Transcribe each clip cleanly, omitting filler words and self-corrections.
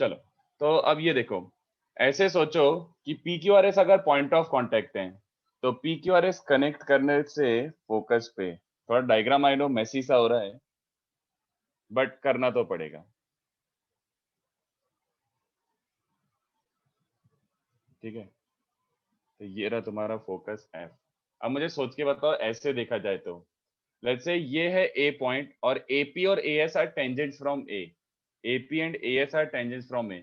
चलो, तो अब ये देखो, ऐसे सोचो कि पी क्यू आर एस अगर पॉइंट ऑफ कांटेक्ट है, तो P Q R S connect करने से फोकस पे, थोड़ा डायग्राम आई नो मेसी सा हो रहा है, बट करना तो पड़ेगा। ठीक है, तो ये रहा तुम्हारा फोकस एफ। अब मुझे सोच के बताओ, ऐसे देखा जाए तो लेट्स से ये है ए पॉइंट, और एपी और AS are tangents from A, AP and AS are tangents from A,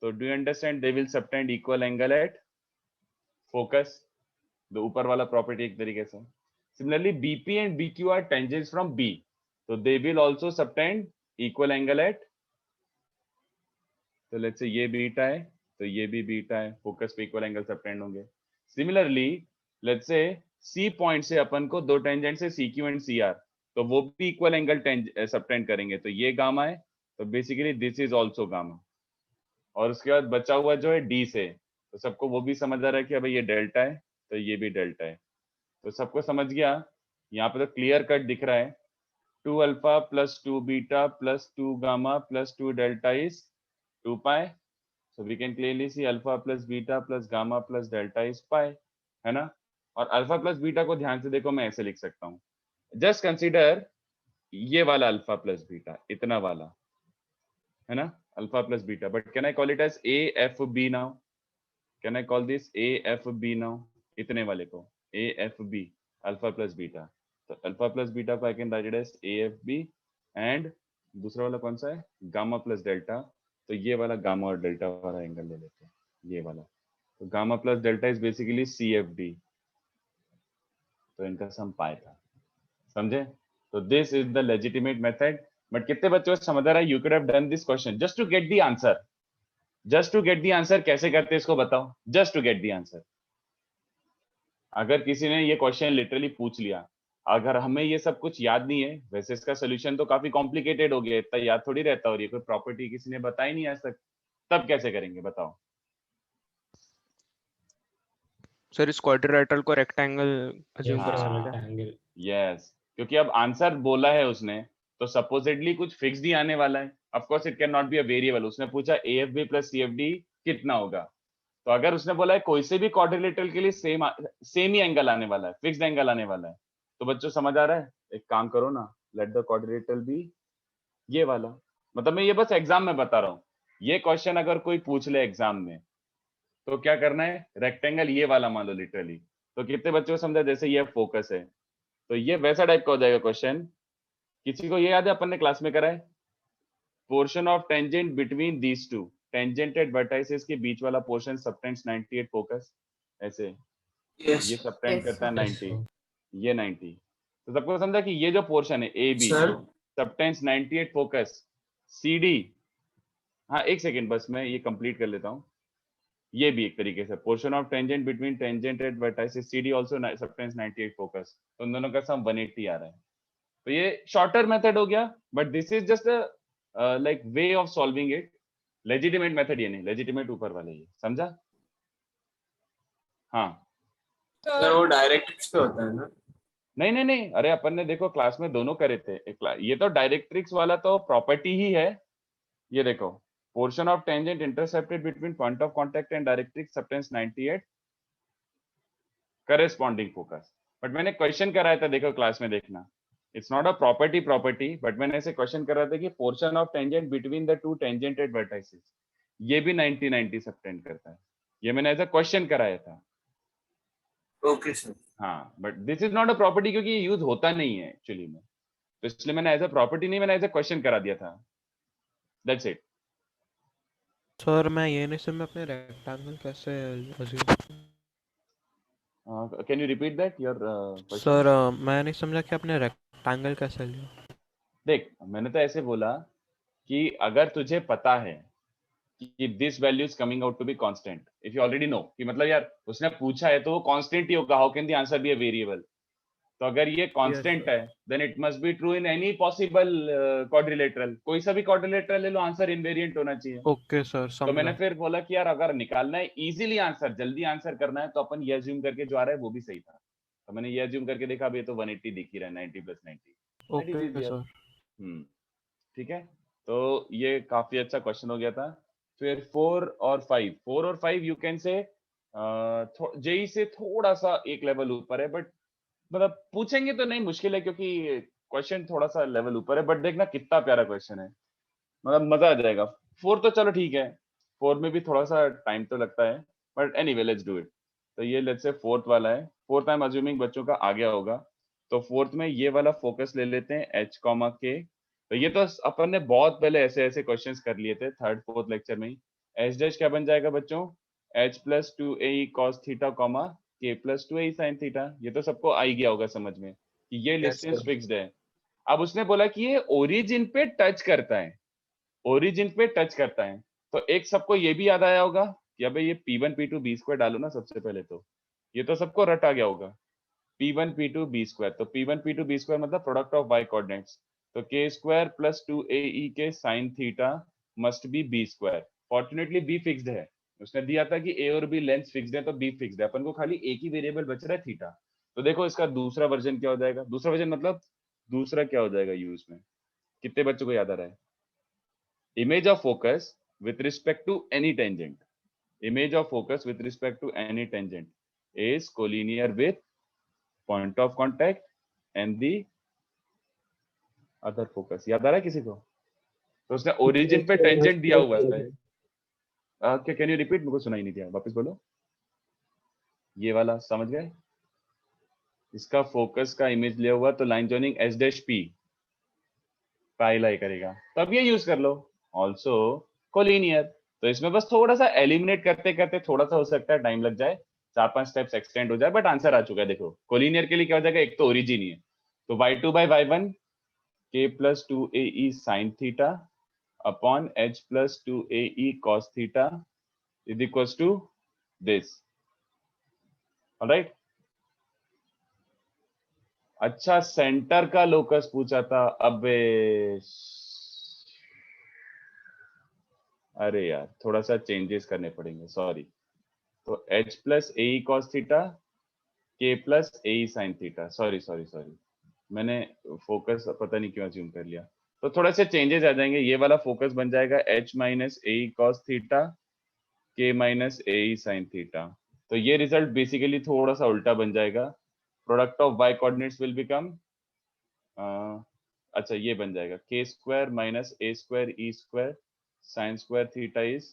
तो do you understand they will subtend equal angle at focus, the ऊपर वाला प्रॉपर्टी एक तरीके से। Similarly BP and BQ are tangents from B, तो they will also subtend equal angle at, तो let's say ये beta है तो ये भी बीटा है, फोकस पे इक्वल एंगल सबटेंड होंगे। Similarly let's say C point से अपन को दो टेंजेंट से C Q and C R, तो वो भी इक्वल एंगल सबटेंड करेंगे, तो ये गामा है, तो basically this is also gamma. और उसके बाद बचा हुआ जो है डी से, तो सबको वो भी समझ आ रहा है कि भाई ये डेल्टा है, तो ये भी डेल्टा है, तो सबको समझ गया। यहाँ पे तो क्लियर कट दिख रहा है, 2 alpha plus 2 beta plus 2 gamma plus 2 delta is 2 pi, so we can clearly see alpha plus beta plus gamma plus delta is pi, है ना। और अल्फा प्लस बीटा को ध्यान से देखो, मैं ऐसे लिख सकता हूँ, जस्ट कंसीडर ये वाला अल्फा प्लस बीटा, इतना वाला, है ना, alpha plus beta, but can I call it as A F B now, can I call this A F B now, इतने वाले को A F B, alpha plus beta, तो अल्फा प्लस बीटा को I can write it as A F B, and दूसरा वाला कौन सा है, गामा प्लस डेल्टा, तो ये वाला गामा और डेल्टा वाला एंगल ले लेते हैं, ये वाला, तो gamma plus delta is basically C F D, तो इनका सम पाई था, समझे। तो this is the legitimate method, but कितने बच्चों को समझ आ रहा है, you could have done this question just to get the answer, just to get the answer, कैसे करते हैं इसको बताओ, just to get the answer. अगर किसी ने ये क्वेश्चन लिटरली पूछ लिया, अगर हमें ये सब कुछ याद नहीं है, वैसे इसका सोल्यूशन तो काफी कॉम्प्लिकेटेड हो गया, इतना याद थोड़ी रहता, और ये कोई प्रॉपर्टी किसी ने बताई नहीं आज तक, तब कैसे करेंगे बताओ। सर इस क्वाड्रिलेटरल को रेक्टेंगल अज्यूम कर हाँ, सकते हैं। यस, क्योंकि अब आंसर बोला है उसने, तो सपोजिटली कुछ फिक्स्ड ही आने वाला है, of course it can not be a variable, उसने पूछा एएफबी प्लस सीएफडी कितना होगा, तो अगर उसने बोला है कोई से भी क्वाड्रिलेटरल के लिए सेम ही एंगल आने वाला है, फिक्स्ड एंगल आने वाला है, तो बच्चों समझ आ रहा है, एक काम करो ना, लेट द क्वाड्रिलेटरल बी ये वाला, मतलब मैं ये बस एग्जाम में बता रहा हूँ, ये क्वेश्चन अगर कोई पूछ ले एग्जाम में, तो क्या करना है, रेक्टेंगल ये वाला मान लो लिटरली, तो कितने बच्चों को समझा, जैसे ये फोकस है, तो ये वैसा टाइप का हो जाएगा क्वेश्चन। किसी को ये याद है अपन ने क्लास में करा है, portion of tangent between these two, tangent at vertices के बीच वाला पोर्शन सबटेंड्स 98 फोकस, ऐसे यस ये सबटेंड Yes, करता है sir. 90, ये 90, तो सबको समझा कि ये जो पोर्शन है A B sir subtends 98 focus, C D, हाँ एक सेकेंड बस मैं ये कंप्लीट कर लेता हूँ, ये भी एक तरीके से portion of tangent between tangent at vertices C D also subtends 98 focus, तो उन दोनों का सम 180 आ रहा है, तो ये शॉर्टर मेथड हो गया, but this is just like way of solving it, legitimate method ये नहीं, लेजिटिमेट ऊपर वाले ये, समझा। हाँ सर वो डायरेक्ट्रिक्स पे होता है ना। नहीं नहीं नहीं, अरे अपन ने देखो क्लास में दोनों करे थे, ये तो डायरेक्ट्रिक्स वाला तो प्रॉपर्टी ही है, ये देखो portion of tangent intercepted between point of contact and directrix subtends 98 corresponding focus, but मैंने क्वेश्चन कराया था, देखो क्लास में देखना, it's not a property, but मैंने ऐसे क्वेश्चन करा था कि portion of tangent between the two tangented vertices, ये भी 90-90 सबटेंड करता है, ये मैंने ऐसा क्वेश्चन कराया था। Okay sir. हाँ, but this is not a property, क्योंकि ये यूज होता नहीं है एक्चुअली में, तो इसलिए मैंने एज अ प्रॉपर्टी नहीं, मैंने एज अ क्वेश्चन करा दिया था, दैट्स इट। सर मैं ये नहीं समझ अपने रेक्टेंगल कैसे assume- can you repeat that your question. Sir मैं नहीं समझा कि आपने रेक्टेंगल कैसे लिया। देख मैंने तो ऐसे बोला कि अगर तुझे पता है कि this value is coming out to be constant, if you already know कि मतलब यार उसने पूछा है तो वो कांस्टेंट ही होगा, how can the answer be a variable, तो अगर ये कांस्टेंट है then it must be true in any possible quadrilateral, कोई सा भी क्वाड्रिलेटरल ले लो, आंसर इनवेरिएंट होना चाहिए। ओके सर तो मैंने समझा। फिर बोला कि यार अगर निकालना है इजीली आंसर, जल्दी आंसर करना है, तो अपन ये अज्यूम करके जो आ रहा है वो भी सही था, तो मैंने ये अज्यूम करके देखा, अब ये तो 180 दिख ही रहा है, 90 + 90, that is okay easier. Sir. ठीक है, तो ये काफी अच्छा क्वेश्चन हो गया था, फिर 4 और 5 यू कैन से जेई से थोड़ा सा एक लेवल ऊपर है, बट मतलब पूछेंगे तो नहीं, मुश्किल है क्योंकि क्वेश्चन थोड़ा सा लेवल ऊपर है, बट देखना कितना प्यारा क्वेश्चन है, मतलब मजा आ जाएगा। 4 तो चलो ठीक है, 4 में भी थोड़ा सा टाइम तो लगता है, but anyway let's do it. तो ये लेट्स से फोर्थ वाला है, फोर्थ आई एम अज्यूमिंग बच्चों का आ गया होगा। तो फोर्थ में ये वाला फोकस ले लेते हैं h कॉमा k। तो ये तो अपन ने बहुत पहले ऐसे ऐसे क्वेश्चंस कर लिए थे थर्ड फोर्थ लेक्चर में ही। h डैश क्या बन जाएगा बच्चों, h plus 2ae cos theta comma k plus 2ae sin theta. ये तो सबको आ ही गया होगा समझ में कि ये Yes, डिस्टेंस sir. फिक्स्ड है। अब उसने बोला कि ये ओरिजिन पे टच करता है, ओरिजिन पे टच करता है। तो एक सबको ये भी याद आया होगा कि अबे ये p1 p2 b स्क्वायर डालो ना सबसे पहले, तो ये तो सबको रट आ गया होगा p1 p2 b स्क्वायर। तो p1 p2 b स्क्वायर मतलब प्रोडक्ट ऑफ y कोऑर्डिनेट्स। तो k स्क्वायर प्लस 2ae के sin theta must be b square. Fortunately b fixed है, उसने दिया था कि a और b लेंथ फिक्स्ड है, तो b फिक्स्ड है, अपन को खाली एक ही वेरिएबल बच रहा है थीटा। तो देखो इसका दूसरा वर्जन क्या हो जाएगा, दूसरा वर्जन मतलब दूसरा क्या हो जाएगा यूज में, कितने बच्चों को याद आ रहा है। Image of focus with respect to any tangent, image of focus with respect to any tangent is collinear with point of contact and the other focus। याद आ रहा है किसी को? तो उसने origin पे tangent दिया हुआ है। क्या कैन यू रिपीट, मेरे को सुनाई नहीं दिया, वापस बोलो। ये वाला समझ गए, इसका फोकस का इमेज लिया हुआ, तो line joining H dash P पाई करेगा, तो अब ये यूज कर लो ऑल्सो कोलिनियर। तो इसमें बस थोड़ा सा एलिमिनेट करते करते थोड़ा सा हो सकता है टाइम लग जाए, 4-5 स्टेप्स एक्सटेंड हो जाए, बट आंसर आ चुका है। देखो कोलिनियर के लिए क्या हो जाएगा, एक तो ओरिजिन ही है, तो y2 by y1 k plus 2ae sin theta upon h plus 2ae cos theta is equals to this. Alright, अच्छा सेंटर का लोकस पूछा था, अबे अरे यार थोड़ा सा चेंजेस करने पड़ेंगे, सॉरी। तो h plus a cos theta k plus a sine theta, sorry sorry sorry, मैंने फोकस पता नहीं क्यों अज्यूम कर लिया। तो थोड़ा से चेंजेस आ जाएंगे, ये वाला फोकस बन जाएगा h minus a cos theta k minus a sine theta. तो ये रिजल्ट बेसिकली थोड़ा सा उल्टा बन जाएगा, product of y coordinates will become अच्छा ये बन जाएगा k square minus a square e square sine square theta is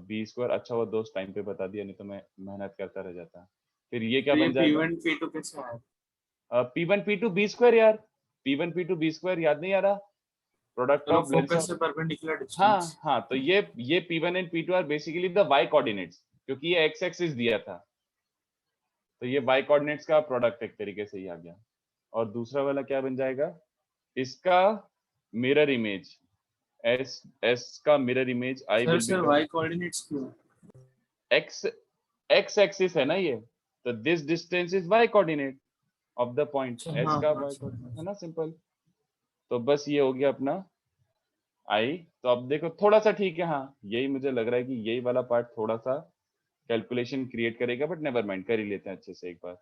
b square. अच्छा वो दोस्त टाइम पे बता दिया, नहीं तो मैं मेहनत करता रह जाता। फिर ये क्या तो ये बन जाएगा, P1 P2 कैसे आया? P1 P2 B स्क्वायर यार, P1 P2 B स्क्वायर याद नहीं आ रहा, प्रोडक्ट तो ऑफ लेट्स फोकस से परपेंडिकुलर हाँ डिस्टेंस। हाँ, तो ये P1 and P2 are basically the y coordinates, क्योंकि ये x एक्सिस दिया था, तो ये y कोऑर्डिनेट्स का प्रोडक्ट एक तरीके से ही आ गया। और दूसरा वाला क्या बन जाएगा, इसका मिरर इमेज s का mirror image I sir will sir become y coordinates क्यों? x एक्सिस है ना ये, तो this distance is y coordinate of the point अच्छा, s हाँ का हाँ y सर, कोऑर्डिनेट है ना, सिंपल। तो बस ये हो गया अपना आई। तो अब देखो थोड़ा सा ठीक है, हाँ यही मुझे लग रहा है कि यही वाला पार्ट थोड़ा सा कैलकुलेशन क्रिएट करेगा, बट नेवर माइंड, कर ही लेते हैं अच्छे से एक बार।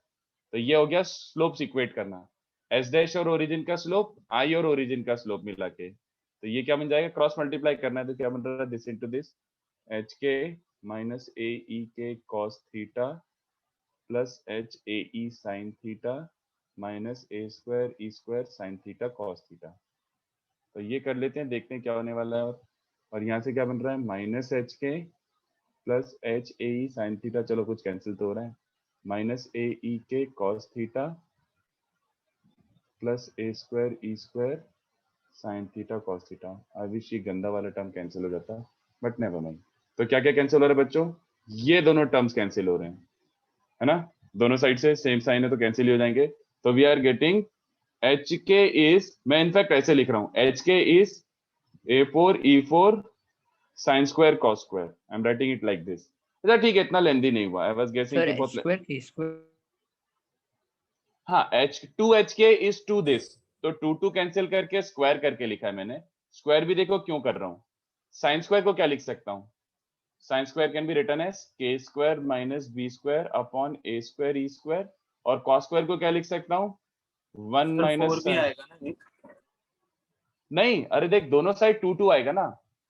तो ये हो गया स्लोप्स इक्वेट करना, एस डैश और ओरिजिन का स्लोप, आई और ओरिजिन का स्लोप मिला के। तो ये क्या बन जाएगा, क्रॉस मल्टीप्लाई करना है, तो क्या बन रहा है, दिस इनटू दिस एच के माइनस ए ई के cos theta plus H A E sine theta minus a square e square sine theta cos theta. तो ये कर लेते हैं, देखते हैं क्या होने वाला है। और यहाँ से क्या बन रहा है, माइनस एच के plus H A E sine theta, चलो कुछ कैंसिल तो हो रहा है, माइनस ए ई के cos theta plus A square e square sine theta cos theta. I wish ये गंदा वाला टर्म कैंसिल हो जाता, बट नेवर माइंड। तो क्या क्या कैंसिल हो रहा है बच्चों, ये दोनों टर्म्स कैंसिल हो रहे हैं, है ना, दोनों साइड से सेम साइन है तो कैंसिल हो जाएंगे। तो वी आर गेटिंग एच के इज, मैं इनफैक्ट ऐसे लिख रहा हूँ, एच के is a4 e4 sin square cos square, I am writing it like this। अच्छा ठीक है, इतना लेंदी नहीं हुआ, I was guessing सर कि एच बहुत स्क्वायर के स्क्वायर हाँ h2hk is to this, तो 2 कैंसिल करके स्क्वायर करके लिखा है मैंने। स्क्वायर भी देखो क्यों कर रहा हूँ, साइन स्क्वायर को क्या लिख सकता हूँ, sine square can be written as k square minus b square upon a square e square, और कॉस स्क्वायर को क्या लिख सकता हूँ, 1 सर 4 माइनस, भी आएगा ना एक? नहीं अरे देख दोनों साइड 2 2 आएगा ना,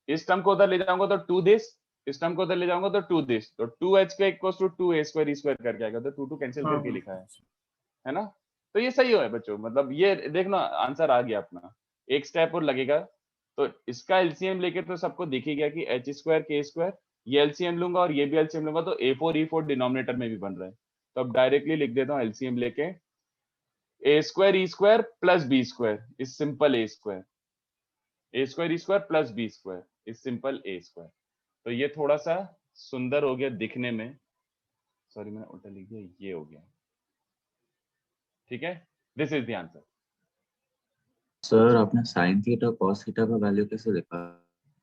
इस टर्म को उधर ले जाऊंगा तो 2 दिस, इस टर्म को उधर ले जाऊंगा तो 2 दिस, तो 2h equals to 2a² e² करके आएगा, तो 2 कैंसिल करके लिखा है ना। तो ये सही है बच्चों, मतलब ये देखना आंसर आ गया अपना। एक स्टेप और लगेगा, तो इसका एलसीएम लेके तो सबको दिख ही गया कि h² k², ये एलसीएम लूंगा और ये भी एलसीएम लूंगा, तो a4 e4 डिनोमिनेटर में भी बन रहा है। तो अब डायरेक्टली लिख देता हूँ एलसीएम लेके, a² e² plus b² is simple a², a² e² plus b² is simple a²। तो ये थोड़ा सा सुंदर हो गया दिखने में, सॉरी मैंने उल्टा लिख दिया, ये हो गया, ठीक है। This is the answer. Sir आपने साइन थीटा कॉस थीटा का वैल्यू कैसे लिखा?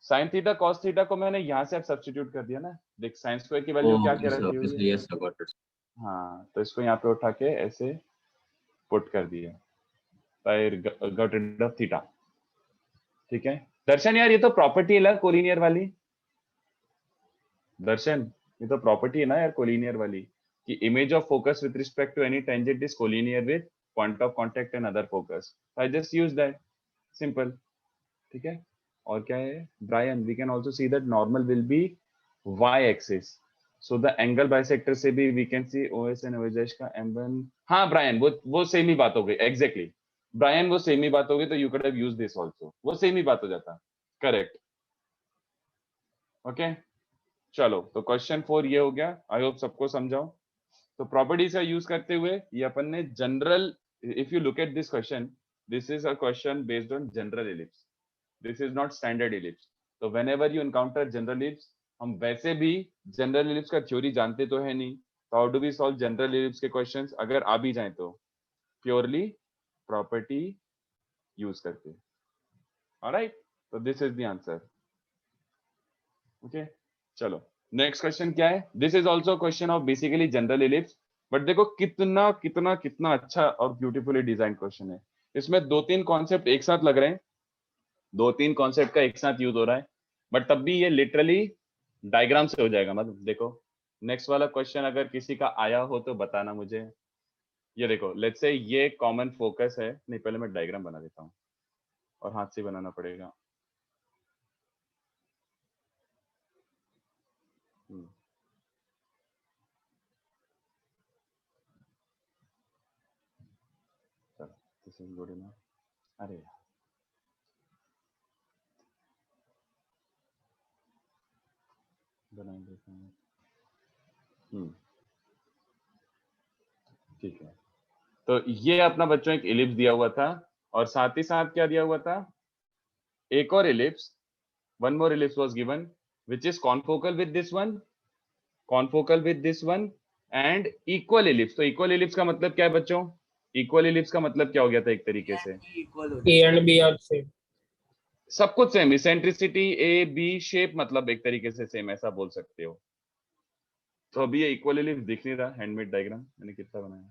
साइन थीटा कॉस थीटा को मैंने यहाँ से अब सब्स्टिट्यूट कर दिया ना, देख साइन स्क्वायर की वैल्यू क्या क्या रखी हुई है। Yes I got it. हाँ, तो इसको यहाँ पे उठा के ऐसे पुट कर दिया, गॉट रिड ऑफ थीटा, ठीक है। दर्शन यार ये तो प्रॉपर्टी है ना कोलिनियर वाली, दर्शन ये तो प्रॉपर्टी है ना यार कोलिनियर वाली, कि image of focus with respect to any tangent is collinear with point of contact and other focus, I just use that, simple, ठीक है। और क्या है Brian, we can also see that normal will be y axis, so the angle bisector से भी we can see OS and OH का m1। हाँ Brian, वो सेम ही बात हो गई, एग्जैक्टली ब्रायन, वो सेम ही बात हो गई, तो you could have used this also, वो सेम ही बात हो जाता, करेक्ट, ओके। चलो तो क्वेश्चन 4 ये हो गया, आई होप सबको समझाओ। तो प्रॉपर्टीज का यूज करते हुए ये अपन ने general, if you look at this question, this is a question based on general ellipse, this is not standard ellipse. तो whenever you encounter general ellipse, हम वैसे भी जनरल इलिप्स का थ्योरी जानते तो है नहीं, तो how do we solve general ellipse के क्वेश्चंस, अगर आ भी जाए तो प्योरली प्रॉपर्टी यूज करके, ऑलराइट। तो this is the answer, okay. चलो नेक्स्ट क्वेश्चन क्या है, this is also question of basically general ellipse, but देखो कितना कितना कितना अच्छा और ब्यूटीफुली डिजाइन क्वेश्चन है। इसमें 2-3 कॉन्सेप्ट एक साथ लग रहे हैं, 2-3 कॉन्सेप्ट का एक साथ यूज हो रहा है, बट तब भी ये लिटरली डायग्राम से हो जाएगा। मतलब देखो नेक्स्ट वाला क्वेश्चन अगर किसी का आया हो तो बताना मुझे। ये देखो लेट्स से ये कॉमन फोकस है, नहीं पहले मैं डायग्राम बना देता हूँ, और हाथ से बनाना पड़ेगा। चलो दिस इज गुड इनफ, अरे यार बना देता हूँ, ठीक है। तो ये अपना बच्चों एक इलिप्स दिया हुआ था, और साथ ही साथ क्या दिया हुआ था, एक और ellipse, one more ellipse was given which is confocal with this one, confocal with this one and equal ellipse। तो equal ellipse का मतलब क्या है बच्चों, equal ellipse का मतलब क्या हो गया था एक तरीके से, A and B are same। सब कुछ same, eccentricity a b shape, मतलब एक तरीके से सेम, ऐसा बोल सकते हो। तो अभी ये इक्वल एलिप्स दिख नहीं रहा, हैंडमेड डायग्राम मैंने कितना बनाया,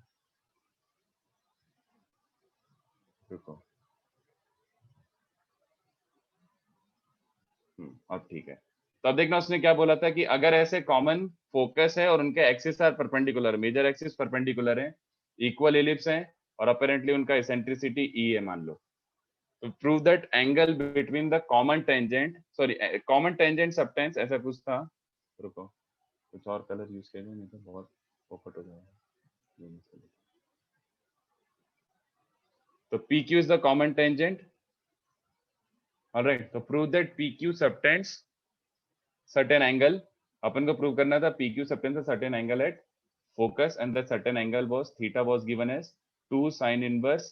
रुको, अब ठीक है। तो अब देखना उसने क्या बोला था कि अगर ऐसे कॉमन फोकस है और उनके axis are perpendicular, major axis perpendicular है, इक्वल एलिप्स हैं, और अपेरेंटली उनका एसेंट्रिसिटी ई है मान लो, तो prove that angle between the common tangent, sorry common tangent subtends, ऐसा कुछ था, रुको कुछ और कलर यूज कीजिए नहीं तो बहुत पोपट हो जाएगा। तो P Q is the common tangent, alright. तो prove that P Q subtends certain angle, अपन को प्रूव करना था P Q subtends a certain angle at focus and the certain angle was theta was given as 2 sin inverse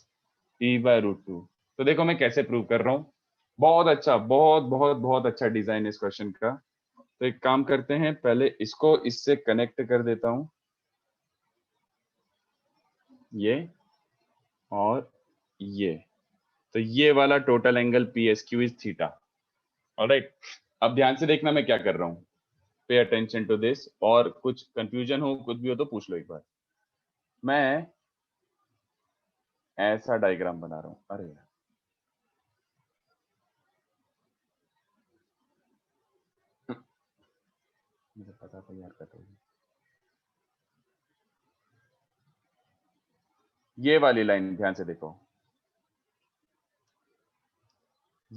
e by root 2। तो देखो मैं कैसे prove कर रहा हूँ, बहुत अच्छा, बहुत बहुत बहुत अच्छा डिजाइन है इस क्वेश्चन का। तो एक काम करते हैं, पहले इसको इससे कनेक्ट कर देता हूं, ये और ये, तो ये वाला total angle P S Q is theta, alright. अब ध्यान से देखना मैं क्या कर रहा हूँ, पे अटेंशन टू दिस, और कुछ कंफ्यूजन हो कुछ भी हो तो पूछ लो एक बार। मैं ऐसा डायग्राम बना रहा हूं, अरे यार मुझे पता था यार कट होगी, ये वाली लाइन ध्यान से देखो,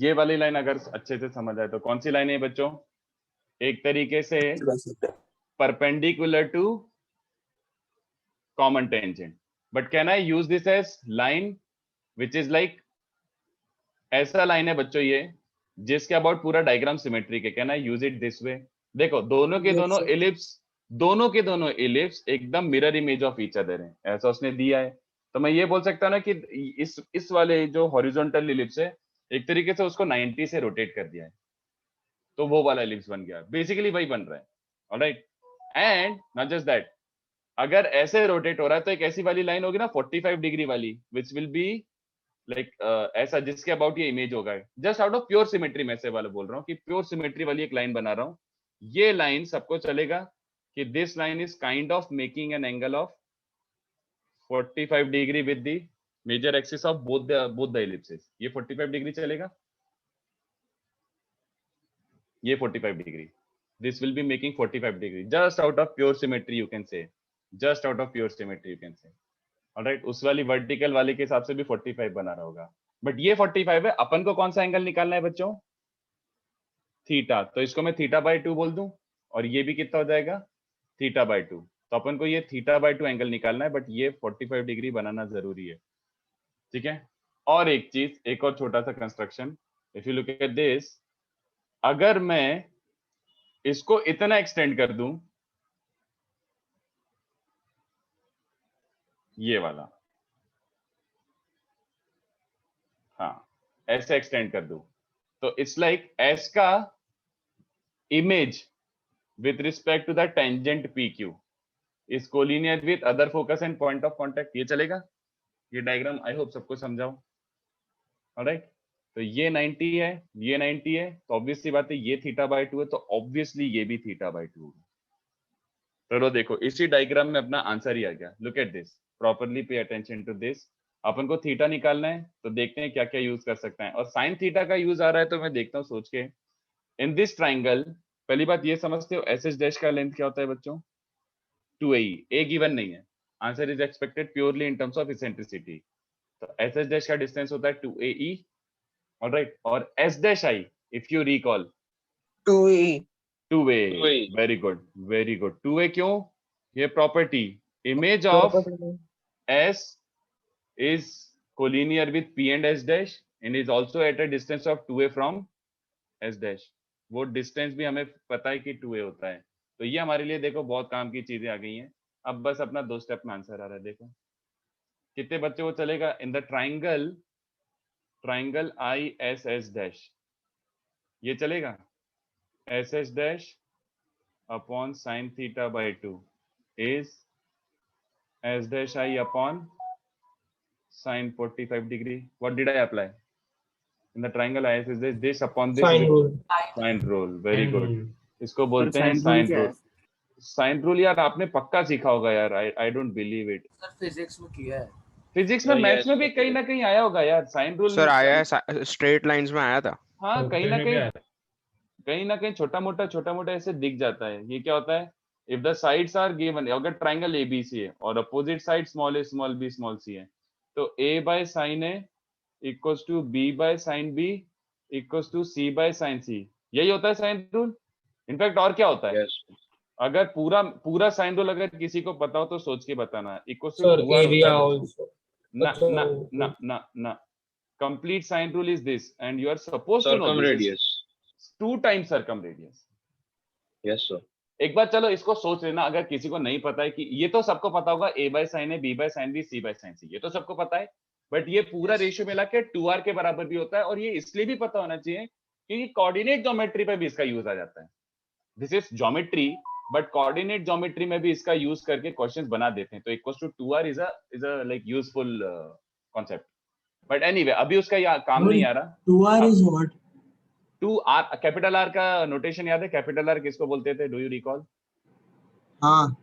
ये वाली लाइन अगर अच्छे से समझ आए तो कौन सी लाइन है बच्चों? एक तरीके से perpendicular to common tangent, but can I use this as line which is like, ऐसा लाइन है बच्चों ये जिसके अबाउट पूरा डायग्राम सिमेट्रिक है। Can I use it this way? देखो दोनों के दोनों इलिप्स, दोनों के दोनों इलिप्स एकदम mirror image of each other है, ऐसा उसने दिया है। तो मैं ये बोल सकता हूँ ना कि इस वाले जो हॉरिजॉन्टल इलिप्स है एक तरीके से उसको 90 से रोटेट कर दिया है, तो वो वाला इलिप्स बन गया। बेसिकली वही बन रहा है। Alright, and not just that, अगर ऐसे रोटेट हो रहा है तो एक ऐसी वाली लाइन होगी ना 45 डिग्री वाली, विच विल बी लाइक ऐसा जिसके अबाउट ये इमेज होगा। Just out of pure symmetry मैं से वाला बोल रहा हूँ कि प्योर सिमेट्री वाली एक लाइन बना रहा हूँ। ये लाइन सबको चलेगा कि this line is kind of making an angle of 45 degree with the major axis of both the ellipses. ये 45 डिग्री चलेगा, ये 45 degree, this will be making 45 degree just out of pure symmetry, you can say, just out of pure symmetry you can say. Alright, उस वाली vertical वाले के हिसाब से भी 45 बना रहा होगा, बट ये 45 है। अपन को कौन सा एंगल निकालना है बच्चों? थीटा। तो इसको मैं थीटा बाय 2 बोल दूं, और ये भी कितना हो जाएगा? Theta by 2। तो अपन को ये थीटा बाय 2 एंगल निकालना है, बट ये 45 डिग्री बनाना जरूरी है। ठीक है, और एक चीज, एक और छोटा सा construction, if you look at this, अगर मैं इसको इतना एक्सटेंड कर दूं, ये वाला, हाँ ऐसे एक्सटेंड कर दूं, तो इट्स लाइक एस का image with respect to the tangent PQ is collinear with other focus and point of contact. ये चलेगा? ये डायग्राम आई होप सबको समझाओ। ऑलराइट, तो ये 90 है, ये 90 है, तो ऑब्वियसली बात है ये थीटा बाय 2 है, तो ऑब्वियसली ये भी थीटा बाय 2 होगा। चलो देखो, इसी डायग्राम में अपना आंसर ही आ गया। Look at this, properly pay attention to this. अपन को थीटा निकालना है, तो देखते हैं क्या क्या यूज कर सकते हैं, और साइन थीटा का यूज आ रहा है तो मैं देखता हूँ सोच के। इन दिस ट्राइंगल, पहली बात ये समझते हो एस एस डैश का लेंथ क्या होता है बच्चों? 2AE। ए गिवन नहीं है, answer is expected purely in terms of eccentricity. तो एस एस डैश का डिस्टेंस होता है 2AE। ऑलराइट, और S dash I, if you recall, 2A 2A। Very good, very good. 2A क्यों? ये property, image of S is collinear with P and S dash and is also at a distance of 2A from S dash। वो distance भी हमें पता है कि 2A होता है, तो ये हमारे लिए देखो बहुत काम की चीजें आ गई हैं। अब बस अपना 2 स्टेप में आंसर आ रहा है। देखो कितने बच्चे को चलेगा in the triangle, triangle ISS dash, ये चलेगा SS dash upon sine theta by 2 is S dash I upon sin 45 degree. What did I apply? In the triangle ISS this upon this Sine with rule. sine rule. Very good. इसको बोलते हैं sine rule sign क्या rule. है? Sine rule यार आपने पक्का सीखा होगा यार, I don't believe it. Sir physics में किया है। फिजिक्स में, मैथ्स में भी कहीं ना कहीं आया होगा यार साइन रूल। सर आया है, स्ट्रेट लाइंस में आया था। हाँ कहीं ना कहीं छोटा मोटा ऐसे दिख जाता है। ये क्या होता है? If the sides are given, अगर ट्राइंगल ABC है और opposite side small a small b small c है, तो a bye sine a equals to b by sine b equals to c by sine c। यही होता है sine rule. In fact और क्या होता है? अगर पूरा साइन रूल अगर किसी को पता हो तो सोच के बताना। Equals to Sir, 2r area होता है। also. ना अच्छा, ना ना ना ना, complete sine rule is this and you are supposed to know this circumradius. is 2 times circumradius। Yes sir. एक बार चलो इसको सोच लेना, अगर किसी को नहीं पता है कि ये तो सबको पता होगा a bye sine a b by sine b c by sine c, ये तो सबको पता है, बट ये पूरा रेशियो मिला के 2r के बराबर भी होता है। और ये इसलिए भी पता होना चाहिए क्योंकि कोऑर्डिनेट ज्योमेट्री पे भी इसका यूज आ जाता है। This is geometry, but coordinate geometry में भी इसका यूज करके क्वेश्चंस बना देते हैं। तो equals to 2r is a like useful concept. But anyway अभी उसका काम नहीं आ रहा। 2R is what? 2r, capital R का नोटेशन याद है? कैपिटल R किसको बोलते थे? Do you recall? हाँ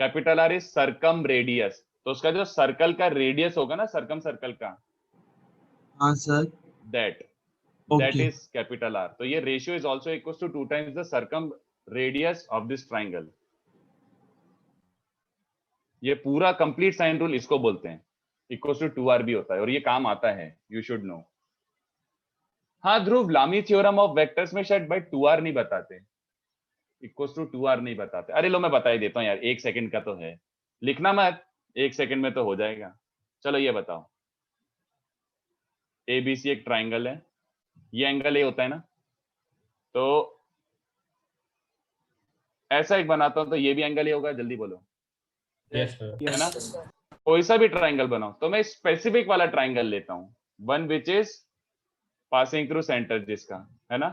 capital R is circumradius. तो उसका जो सर्कल का रेडियस होगा ना, सर्कम सर्कल का, हाँ sir that Okay. Is capital R। तो ये ratio is also equals to 2 times the circumradius of this triangle. ये पूरा कंप्लीट साइन रूल इसको बोलते हैं, इक्वल्स टू 2r भी होता है, और ये काम आता है, यू शुड नो। हाँ ध्रुव, लामी थ्योरम ऑफ वेक्टर्स में शायद भाई 2r नहीं बताते, इक्वल्स टू 2r नहीं बताते। अरे लो मैं बता ही देता हूँ यार, 1 सेकंड का तो है, लिखना मत, 1 सेकंड में तो हो जाएगा। चलो ये बताओ, ABC एक ट्राइंगल है, ये एंगल ए होता है ना, तो ऐसा एक बनाता हूं तो ये भी एंगल ए होगा, जल्दी बोलो, Yes, sir. है ना? कोई सा भी ट्राइंगल बनाओ, तो मैं स्पेसिफिक वाला ट्राइंगल लेता हूं, one which is passing through centre जिसका, है ना?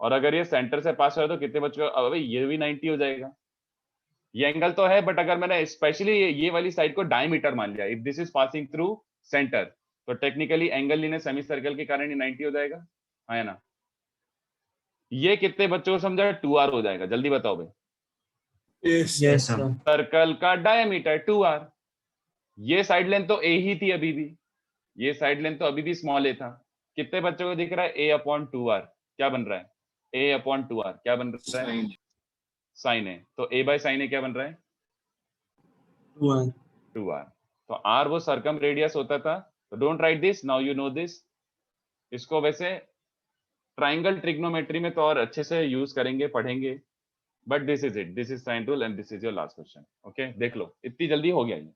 और अगर ये सेंटर से पास हो तो कितने बच्चों, अबे ये भी 90 हो जाएगा। ये एंगल तो है, बट अगर मैंने स्पेशली ये वाली साइड को डायमीटर मान लिया, if this is passing through centre, तो technically angle in semicircle के कारण ही 90 हो जाएगा, है ना? ये कितने बच्चों को समझा? 2r हो जाएगा, जल्दी बताओ भाई। Yes, sir. सर्कल का डायमीटर 2r, ये साइड लेंथ तो a ही थी अभी भी, ये साइड लेंथ तो अभी भी स्मॉल a था। कितने बच्चों को दिख रहा है? a/2r क्या बन रहा है? a/2r क्या बन रहा है? Sine a। तो a बाय साइन a क्या बन रहा है? 2r. 2r। तो r वो सर्कम रेडियस होता था, तो don't write this, now you know this. इसको वैसे ट्राइंगल ट्रिग्नोमेट्री में तो और अच्छे से यूज करेंगे, पढ़ेंगे, but this is it, this is sine rule and this is your last question. Okay, देख लो इतनी जल्दी हो गया ये,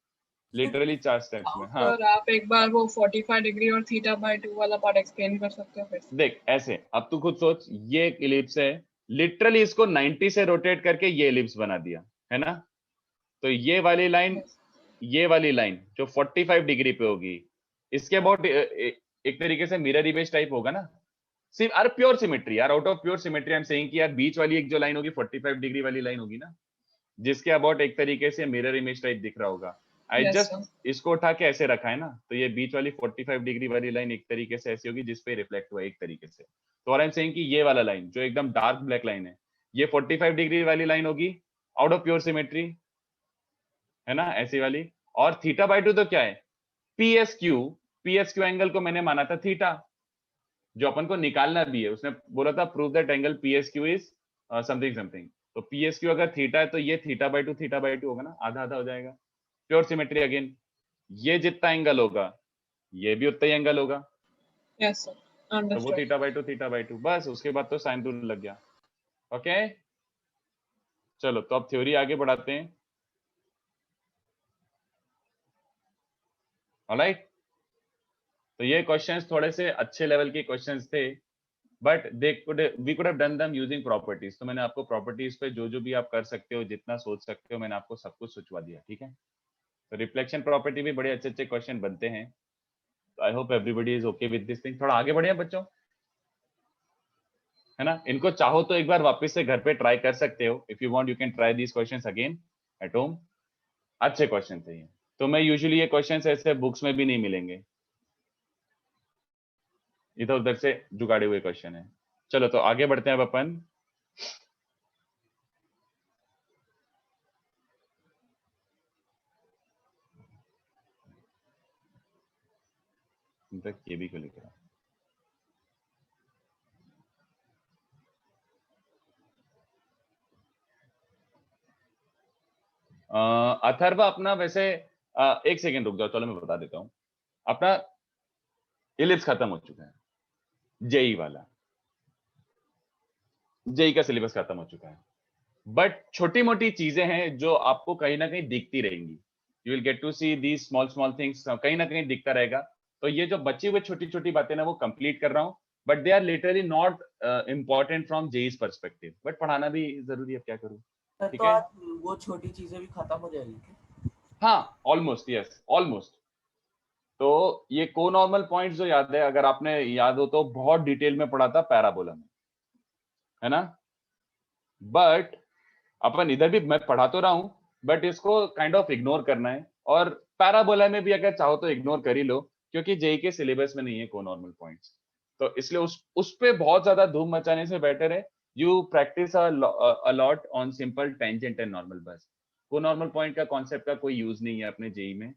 लिटरली 4 स्टेप्स में। हाँ सर आप एक बार वो 45 डिग्री और θ/2 वाला पार्ट एक्सप्लेन कर सकते हो फिर से? देख ऐसे, अब तू खुद सोच, ये एक इलिप्स है, लिटरली इसको 90 से रोटेट करके ये इलिप्स बना दिया, है ना? तो ये वाली लाइन, ये वाली लाइन जो 45 डिग्री पे होगी, इसके अबाउट एक तरीके से मिरर इमेज टाइप होगा ना, सिर्फ अरे प्योर सिमेट्री यार, out of pure symmetry I am saying कि यार बीच वाली एक जो लाइन होगी 45 डिग्री वाली लाइन होगी ना, जिसके अबाउट एक तरीके से मिरर इमेज टाइप दिख रहा होगा। आई Yes, जस्ट sir. इसको उठा के ऐसे रखा है ना, तो ये बीच वाली 45 डिग्री वाली लाइन एक तरीके से ऐसी होगी जिसपे रिफ्लेक्ट हुआ एक तरीके से। तो आई एम सेइंग कि ये वाला लाइन जो एकदम डार्क ब्लैक लाइन है, ये 45 डिग्री वाली लाइन होगी आउट ऑफ प्योर सिमेट्री, है ना? ऐसी वाली। और θ/2 तो क्या है? PSQ एंगल को मैंने माना था थीटा, जो अपन को निकालना भी है। उसने बोला था prove that angle PSQ is something something, तो PSQ अगर थीटा है तो ये θ/2 होगा ना, आधा आधा हो जाएगा। प्योर सिमेट्री अगेन, ये जितना एंगल होगा ये भी उतना ही एंगल होगा, यस सर, तो वो अंडरस्टूड। θ/2 बस, उसके बाद तो साइन रूल लग गया। ओके चलो, तो अब थ्योरी आगे बढ़ाते हैं। ऑलराइट, तो ये क्वेश्चंस थोड़े से अच्छे लेवल के क्वेश्चंस थे, but we could have done them using properties. तो मैंने आपको प्रॉपर्टीज पे जो भी आप कर सकते हो, जितना सोच सकते हो, मैंने आपको सब कुछ सोचवा दिया, ठीक है? तो रिफ्लेक्शन प्रॉपर्टी भी बड़े अच्छे क्वेश्चन बनते हैं। तो I hope everybody is okay with this thing. थोड़ा आगे बढ़े बच्चों, है ना? इनको चाहो तो एक बार वापस से घर पे ट्राई कर सकते हो, if you want you can try these questions again at home. अच्छे क्वेश्चन थे ये, तो मैं यूजुअली ये क्वेश्चंस ऐसे बुक्स में भी नहीं मिलेंगे, इधर उधर से जुगाड़े हुए क्वेश्चन है। चलो तो आगे बढ़ते हैं अब अपन। ये भी क्यों लिख रहा? अथर्व अपना वैसे एक सेकेंड रुक जाओ, चलो मैं बता देता हूँ। अपना इलिप्स खत्म हो चुका है, जेई वाला, जेई का सिलेबस खत्म हो चुका है, बट छोटी मोटी चीजें हैं जो आपको कहीं ना कहीं दिखती रहेंगी। You will get to see these small small things, कहीं ना कहीं दिखता रहेगा। तो ये जो बची हुई छोटी छोटी बातें ना, वो कंप्लीट कर रहा हूँ, but they are literally not important from JEE's perspective, but पढ़ाना भी जरूरी है, अब क्या करूँ, ठीक तो है? आज वो छोटी चीजें भी खत्म हो जाएगी क्या? हाँ ऑलमोस्ट, यस ऑलमोस्ट। तो ये कोनॉर्मल पॉइंट्स जो याद है, अगर आपने याद हो तो बहुत डिटेल में पढ़ा था पैराबोला में, है ना? बट अपन इधर भी मैं पढ़ा तो रहा हूं, बट इसको काइंड ऑफ इग्नोर करना है, और पैराबोला में भी अगर चाहो तो इग्नोर कर ही लो, क्योंकि जेई के सिलेबस में नहीं है कोनॉर्मल पॉइंट्स। तो इसलिए उस पे बहुत ज्यादा धूम मचाने से बेटर है you practice a lot on simple tangent and normal. बस कोनॉर्मल पॉइंट का कॉन्सेप्ट का कोई यूज नहीं है अपने जेई में।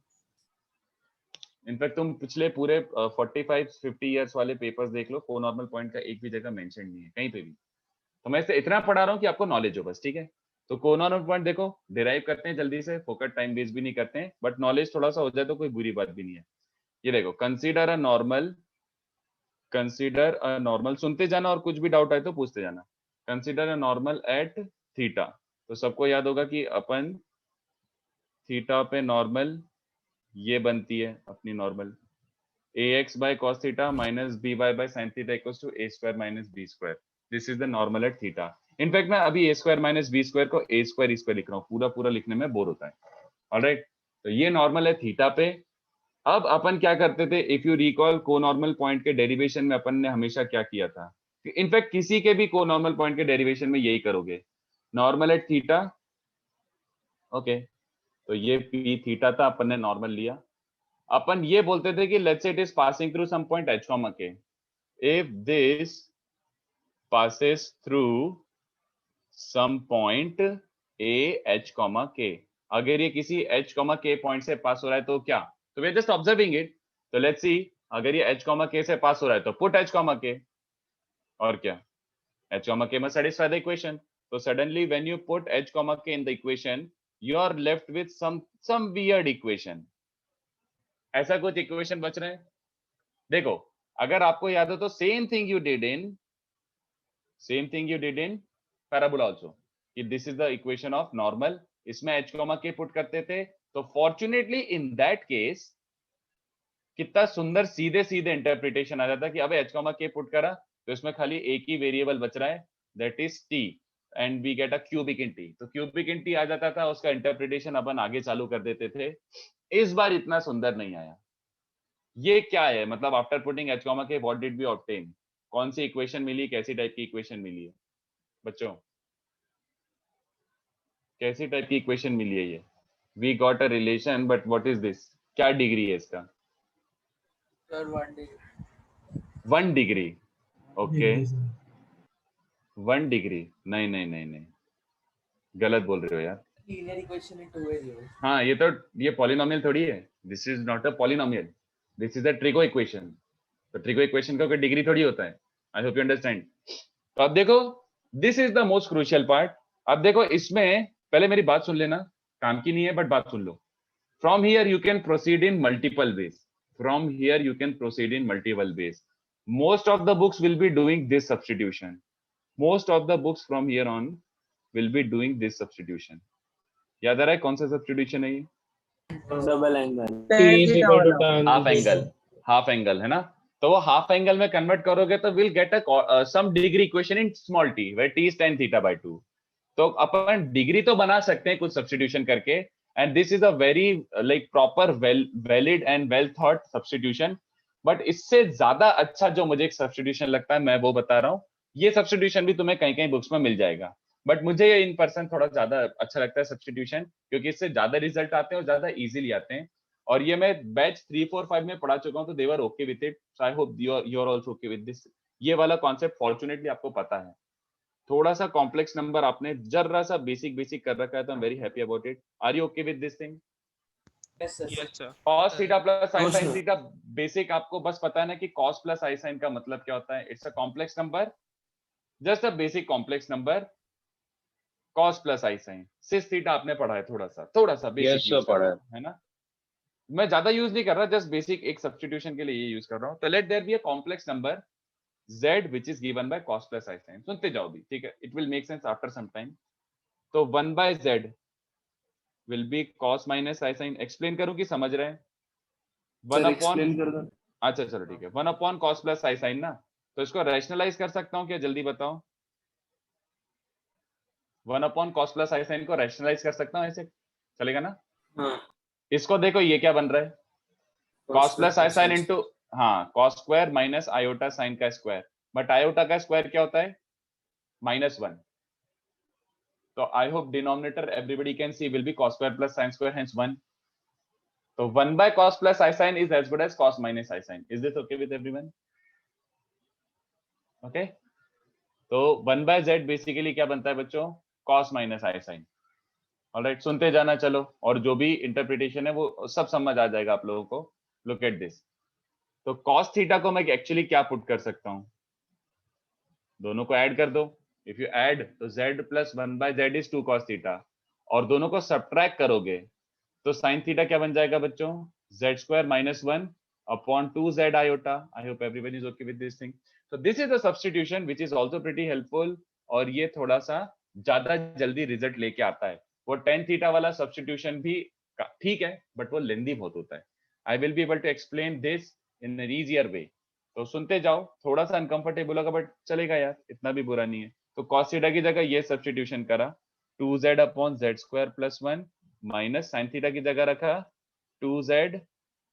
इनफैक्ट तुम पिछले पूरे 45-50 इयर्स वाले पेपर्स देख लो, कोनॉर्मल पॉइंट का एक भी जगह मेंशन नहीं है कहीं पे भी। तो मैं इतना पढ़ा रहा हूँ कि आपको नॉलेज हो बस, ठीक है? तो कोनॉर्मल पॉइंट देखो डिराइव करते हैं जल्दी से, फोकट टाइम वेस्ट भी नहीं करते हैं, बट नॉलेज थोड़ा सा हो जाए तो कोई बुरी बात भी नहीं है। ये देखो, consider a normal consider a normal, सुनते जाना और कुछ भी डाउट आए तो पूछते जाना। Consider a normal at theta, तो सबको याद होगा कि अपन थीटा पे नॉर्मल ये बनती है अपनी normal ax by cos theta minus by by sin theta equals to a square minus b square. This is the normal at theta. In fact मैं अभी a square minus b square को a square इस पे लिख रहा हूँ, पूरा पूरा लिखने में बोर होता है। ऑलराइट, तो ये नॉर्मल है थीटा पे। अब अपन क्या करते थे, इफ यू रिकॉल कोनॉर्मल पॉइंट के डेरिवेशन में अपन ने हमेशा क्या किया था, इनफैक्ट किसी के भी कोनॉर्मल पॉइंट के डेरिवेशन में यही करोगे, नॉर्मल एट थीटा। ओके, तो ये p थीटा था, अपन ने नॉर्मल लिया। अपन ये बोलते थे कि let's say it is passing through some point h, k. If this passes through some point a h, k, अगर ये किसी h, k पॉइंट से पास हो रहा है तो क्या, तो we are just observing it. तो लेट्स सी, अगर ये h, k से पास हो रहा है तो पुट h, k, और क्या, h, k must satisfy the equation. So suddenly when you put h, k in the equation, you are left with some weird equation. ऐसा कुछ इक्वेशन बच रहे हैं। देखो, अगर आपको याद हो तो same thing you did in parabola also, कि this is the equation of normal, इसमें h, k पुट करते थे। तो फॉर्चुनेटली इन दैट केस कितना सुंदर सीधे सीधे इंटरप्रिटेशन आ जाता कि अब h, k पुट करा तो इसमें खाली एक ही वेरिएबल बच रहा है, that is t, and we get a cubic in t। तो क्यूबिक इन t आ जाता था, उसका इंटरप्रिटेशन अपन आगे चालू कर देते थे। इस बार इतना सुंदर नहीं आया। ये क्या है, मतलब after putting h, k what did we obtain, कौन सी इक्वेशन मिली, कैसी टाइप की इक्वेशन मिली है बच्चों, कैसी टाइप की इक्वेशन मिली है ये, we got a relation, but what is this, क्या डिग्री है इसका, सर 1 डे 1 degree. Okay, Degree, sir. 1 degree, नहीं नहीं नहीं नहीं, गलत बोल रहे हो यार। Linear equation in 2 variables. हाँ, ये पॉलिनोमियल थोड़ी है, this is not a polynomial, this is a trigo equation. तो ट्रिगो इक्वेशन का कोई डिग्री थोड़ी होता है। I hope you understand. तो अब देखो, this is the most crucial part. अब देखो, इसमें पहले मेरी बात सुन लेना, काम की नहीं है बट बात सुन लो। From here you can proceed in multiple ways, from here you can proceed in multiple ways. Most of the books will be doing this substitution, most of the books from here on will be doing this substitution. याद आ रहा है कौन सा substitution है ये? Double angle half angle है ना। तो वो हाफ एंगल में कन्वर्ट करोगे तो will get a some degree equation in small t where t is tan theta by 2। तो अपन डिग्री तो बना सकते हैं कुछ सब्स्टिट्यूशन करके, and this is a very like proper valid and well thought substitution. But इससे ज्यादा अच्छा जो मुझे एक सब्स्टिट्यूशन लगता है मैं वो बता रहा हूँ। ये सब्स्टिट्यूशन भी तुम्हें कहीं कहीं बुक्स में मिल जाएगा, बट मुझे ये इन पर्सन थोड़ा ज्यादा अच्छा लगता है सब्स्टिट्यूशन, क्योंकि इससे ज्यादा रिजल्ट आते हैं और ज्यादा इजीली आते हैं। और ये मैं बैच 3, 4, 5 में पढ़ा चुका हूँ, तो they were okay with it. So I hope you are also okay with this. ये वाला कॉन्सेप्ट फॉर्चुनेटली आपको पता है। थोड़ा सा कॉम्प्लेक्स नंबर आपने जरा सा बेसिक कर रखा है, तो I am very happy about it. Are you okay with this thing? Yes sir. cos theta plus i No, sin sir. Theta, basic आपको बस पता है ना कि cos प्लस आई sin का मतलब क्या होता है। It's a complex number, just a basic complex number, cos plus i sin। Cis theta आपने पढ़ा है, थोड़ा सा बेसिक यूज पढ़ा है ना। मैं ज्यादा यूज नहीं कर रहा, जस्ट बेसिक एक सब्स्टिट्यूशन के लिए ये यूज कर रहा हूँ। तो let there be a complex number z which is given by cos plus i sin। सुनते जाओ भी, ठीक है, it will make sense after some time. तो 1 by z will be cos minus i sin। Explain करूं कि समझ रहे हैं? 1 अपॉन, अच्छा चलो ठीक है, 1 upon cos plus i sin ना। तो इसको रैशनलाइज कर सकता हूं क्या, जल्दी बताओ? 1 upon cos plus i sin को रैशनलाइज कर सकता हूं ऐसे, चलेगा ना? हाँ। इसको देखो, ये क्या बन रहा है, cos plus i sin into, हाँ, cos square minus iota sine का स्क्वायर। बट आयोटा का स्क्वायर क्या होता है? -1। तो I hope denominator everybody can see will be cos square plus sin square, hence 1। तो 1 by cos plus i sin is as good as cos minus i sin। Is this okay with everyone? Okay? तो 1 by z basically क्या बनता है बच्चों? cos minus i sin। Alright, सुनते जाना चलो, और जो भी इंटरप्रिटेशन है वो सब समझ आ जाएगा आप लोगों को। Look at this. तो cos थीटा को मैं एक्चुअली क्या पुट कर सकता हूं? दोनों को ऐड कर दो। इफ यू ऐड तो z plus 1 by z is 2 cos theta, और दोनों को सब्ट्रैक्ट करोगे तो sin थीटा क्या बन जाएगा बच्चों? z square minus 1 upon 2z iota. I hope everyone is okay with this thing. So this is the substitution which is also pretty helpful, और ये थोड़ा सा ज्यादा जल्दी रिजल्ट लेके आता है. वो tan थीटा वाला सब्स्टिट्यूशन भी ठीक है, बट वो लेंदी बहुत होता है. I will be able to explain this in an easier way. तो सुनते जाओ, थोड़ा सा अनकंफर्टेबल होगा बट चलेगा यार, इतना भी बुरा नहीं है. तो cos थीटा की जगह ये सब्स्टिट्यूशन करा, 2z upon z square plus 1 minus sin theta की जगह रखा 2z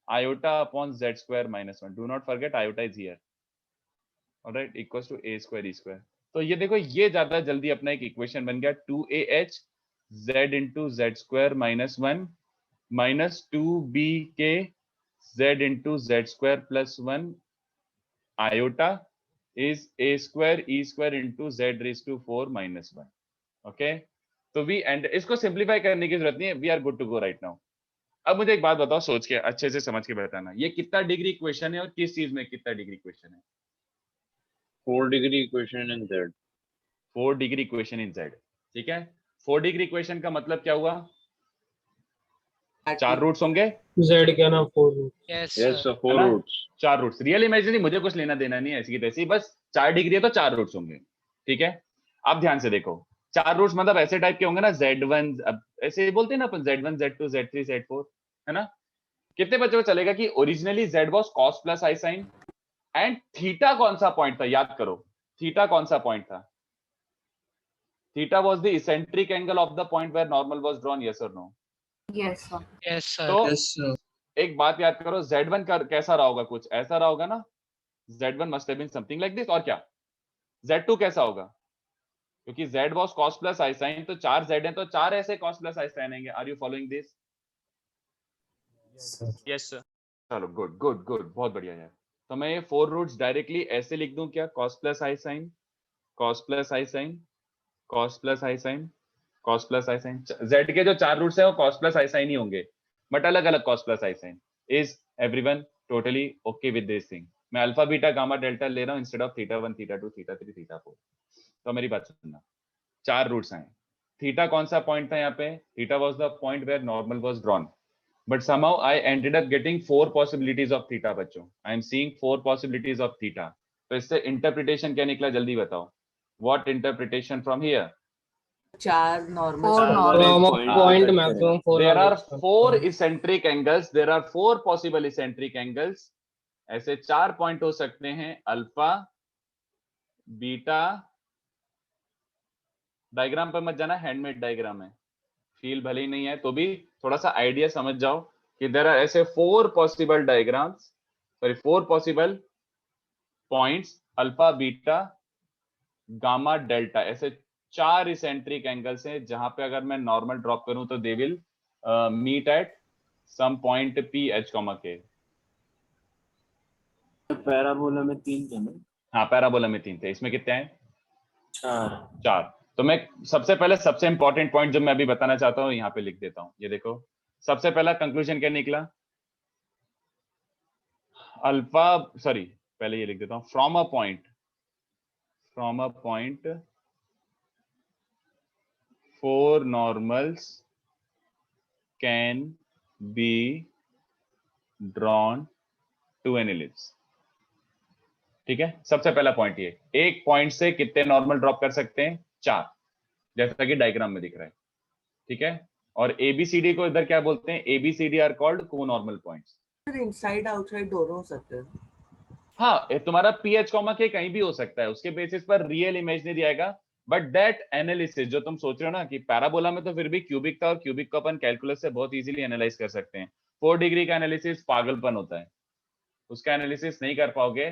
iota upon z square minus 1. Do not forget iota is here. All right, equals to a square e square. तो ये देखो, ये ज्यादा जल्दी अपना एक इक्वेशन बन गया 2ah z into z square minus 1 minus 2bk z into z square plus 1 iota is a square e square into z raised to 4 minus 1. Okay, तो वी एंड इसको सिंप्लीफाई करने की जरूरत नहीं है. We are good to go right now. अब मुझे एक बात बताओ, सोच के अच्छे से समझ के बताना, ये कितना डिग्री इक्वेशन है और किस चीज में कितना डिग्री इक्वेशन है? 4 degree equation in Z. 4 degree equation in Z. ठीक है, 4 डिग्री इक्वेशन का मतलब क्या हुआ? 4 रूट्स होंगे. Z क्या ना 4 root. Yes, Yes, sir. 4 है ना? roots. 4 रूट्स. रियल इमेजिनरी मुझे कुछ लेना देना नहीं है, ऐसी की तैसी, बस 4 डिग्री है तो 4 रूट्स होंगे. ठीक है, अब ध्यान से देखो, 4 रूट्स मतलब ऐसे टाइप के होंगे ना, Z1, अब ऐसे बोलते हैं ना अपन, Z1 Z2 Z3 Z4, है ना? कितने बच्चों को चलेगा कि ओरिजिनली Z वाज cos plus i sin and theta कौन सा पॉइंट था? याद करो, थीटा कौन सा पॉइंट था? Theta was the eccentric angle of the point where normal was drawn. Yes और no? Yes, sir. yes, sir. तो Yes, sir. एक बात याद करो, Z1 का कैसा रहा होगा? कुछ ऐसा रहा होगा ना. Z1 must have been something like this. और क्या Z2 कैसा होगा? क्योंकि Z वाज cos प्लस i sin, तो 4 Z हैं तो 4 ऐसे cos प्लस i sin आएंगे. Are you following this? Yes, sir. चलो, गुड गुड गुड, बहुत बढ़िया यार. तो मैं ये 4 रूट्स डायरेक्टली ऐसे लिख दूं क्या? cos plus i sin, cos plus i sin, cos plus i sin, cos plus i sin. Z के जो 4 रूट्स हैं वो cos प्लस i sin ही होंगे, बट अलग अलग cos plus i sin. Is everyone totally okay with this thing? मैं alpha beta gamma delta ले रहा हूं instead of theta 1 theta 2 theta 3 theta 4. तो मेरी बात सुनना, 4 रूट्स हैं. थीटा कौन सा पॉइंट था यहाँ पे? Theta was the point where normal was drawn, but somehow I ended up getting 4 possibilities of theta. बच्चों, I am seeing 4 possibilities of theta. तो इससे इंटरप्रिटेशन क्या निकला, जल्दी बताओ. What interpretation from here? 4 normal. Four From normal. a point maximum 4 There are routes. 4 eccentric angles. There are 4 possible eccentric angles. ऐसे 4 point हो सकते हैं, अल्फा बीटा. डायग्राम पर मत जाना, हैंडमेड डायग्राम है, फील भले ही नहीं है तो भी थोड़ा सा आइडिया समझ जाओ कि देयर आर ऐसे 4 possible diagrams, sorry 4 possible points, alpha beta gamma delta, ऐसे 4 इसेंट्रिक एंगल्स हैं जहां पे अगर मैं नॉर्मल ड्रॉप करूं तो they will meet at some point p h comma k. Parabola में 3 थे ना? हाँ, पैराबोला में 3 थे, इसमें कितने हैं? 4. तो मैं सबसे पहले सबसे इंपॉर्टेंट पॉइंट जो मैं अभी बताना चाहता हूँ यहाँ पे लिख देता हूँ. ये देखो, सबसे पहला कंक्लूजन क्या निकला? अल्फा, सॉरी पहले ये लिख देता हूँ, from a point 4 normals can be drawn to an ellipse. ठीक है, सबसे पहला पॉइंट ये, एक पॉइंट से कितने नॉर्मल ड्रॉप कर सकते हैं? 4, जैसा कि डायग्राम में दिख रहा है. ठीक है, और एबीसीडी को इधर क्या बोलते हैं? A B C D are called co-normal points. Inside outside दोनों हो सकते हैं. हाँ, तुम्हारा पीएच कॉमा के कहीं भी हो सकता है, उसके बेसिस पर रियल इमेजिनरी आएगा. बट दैट एनालिसिस जो तुम सोच रहे हो ना कि पैराबोला में तो फिर भी क्यूबिक था, और क्यूबिक को अपन कैलकुलस से बहुत इजीली एनालाइज कर सकते हैं. 4 डिग्री का एनालिसिस पागलपन होता है, उसका एनालिसिस नहीं कर पाओगे.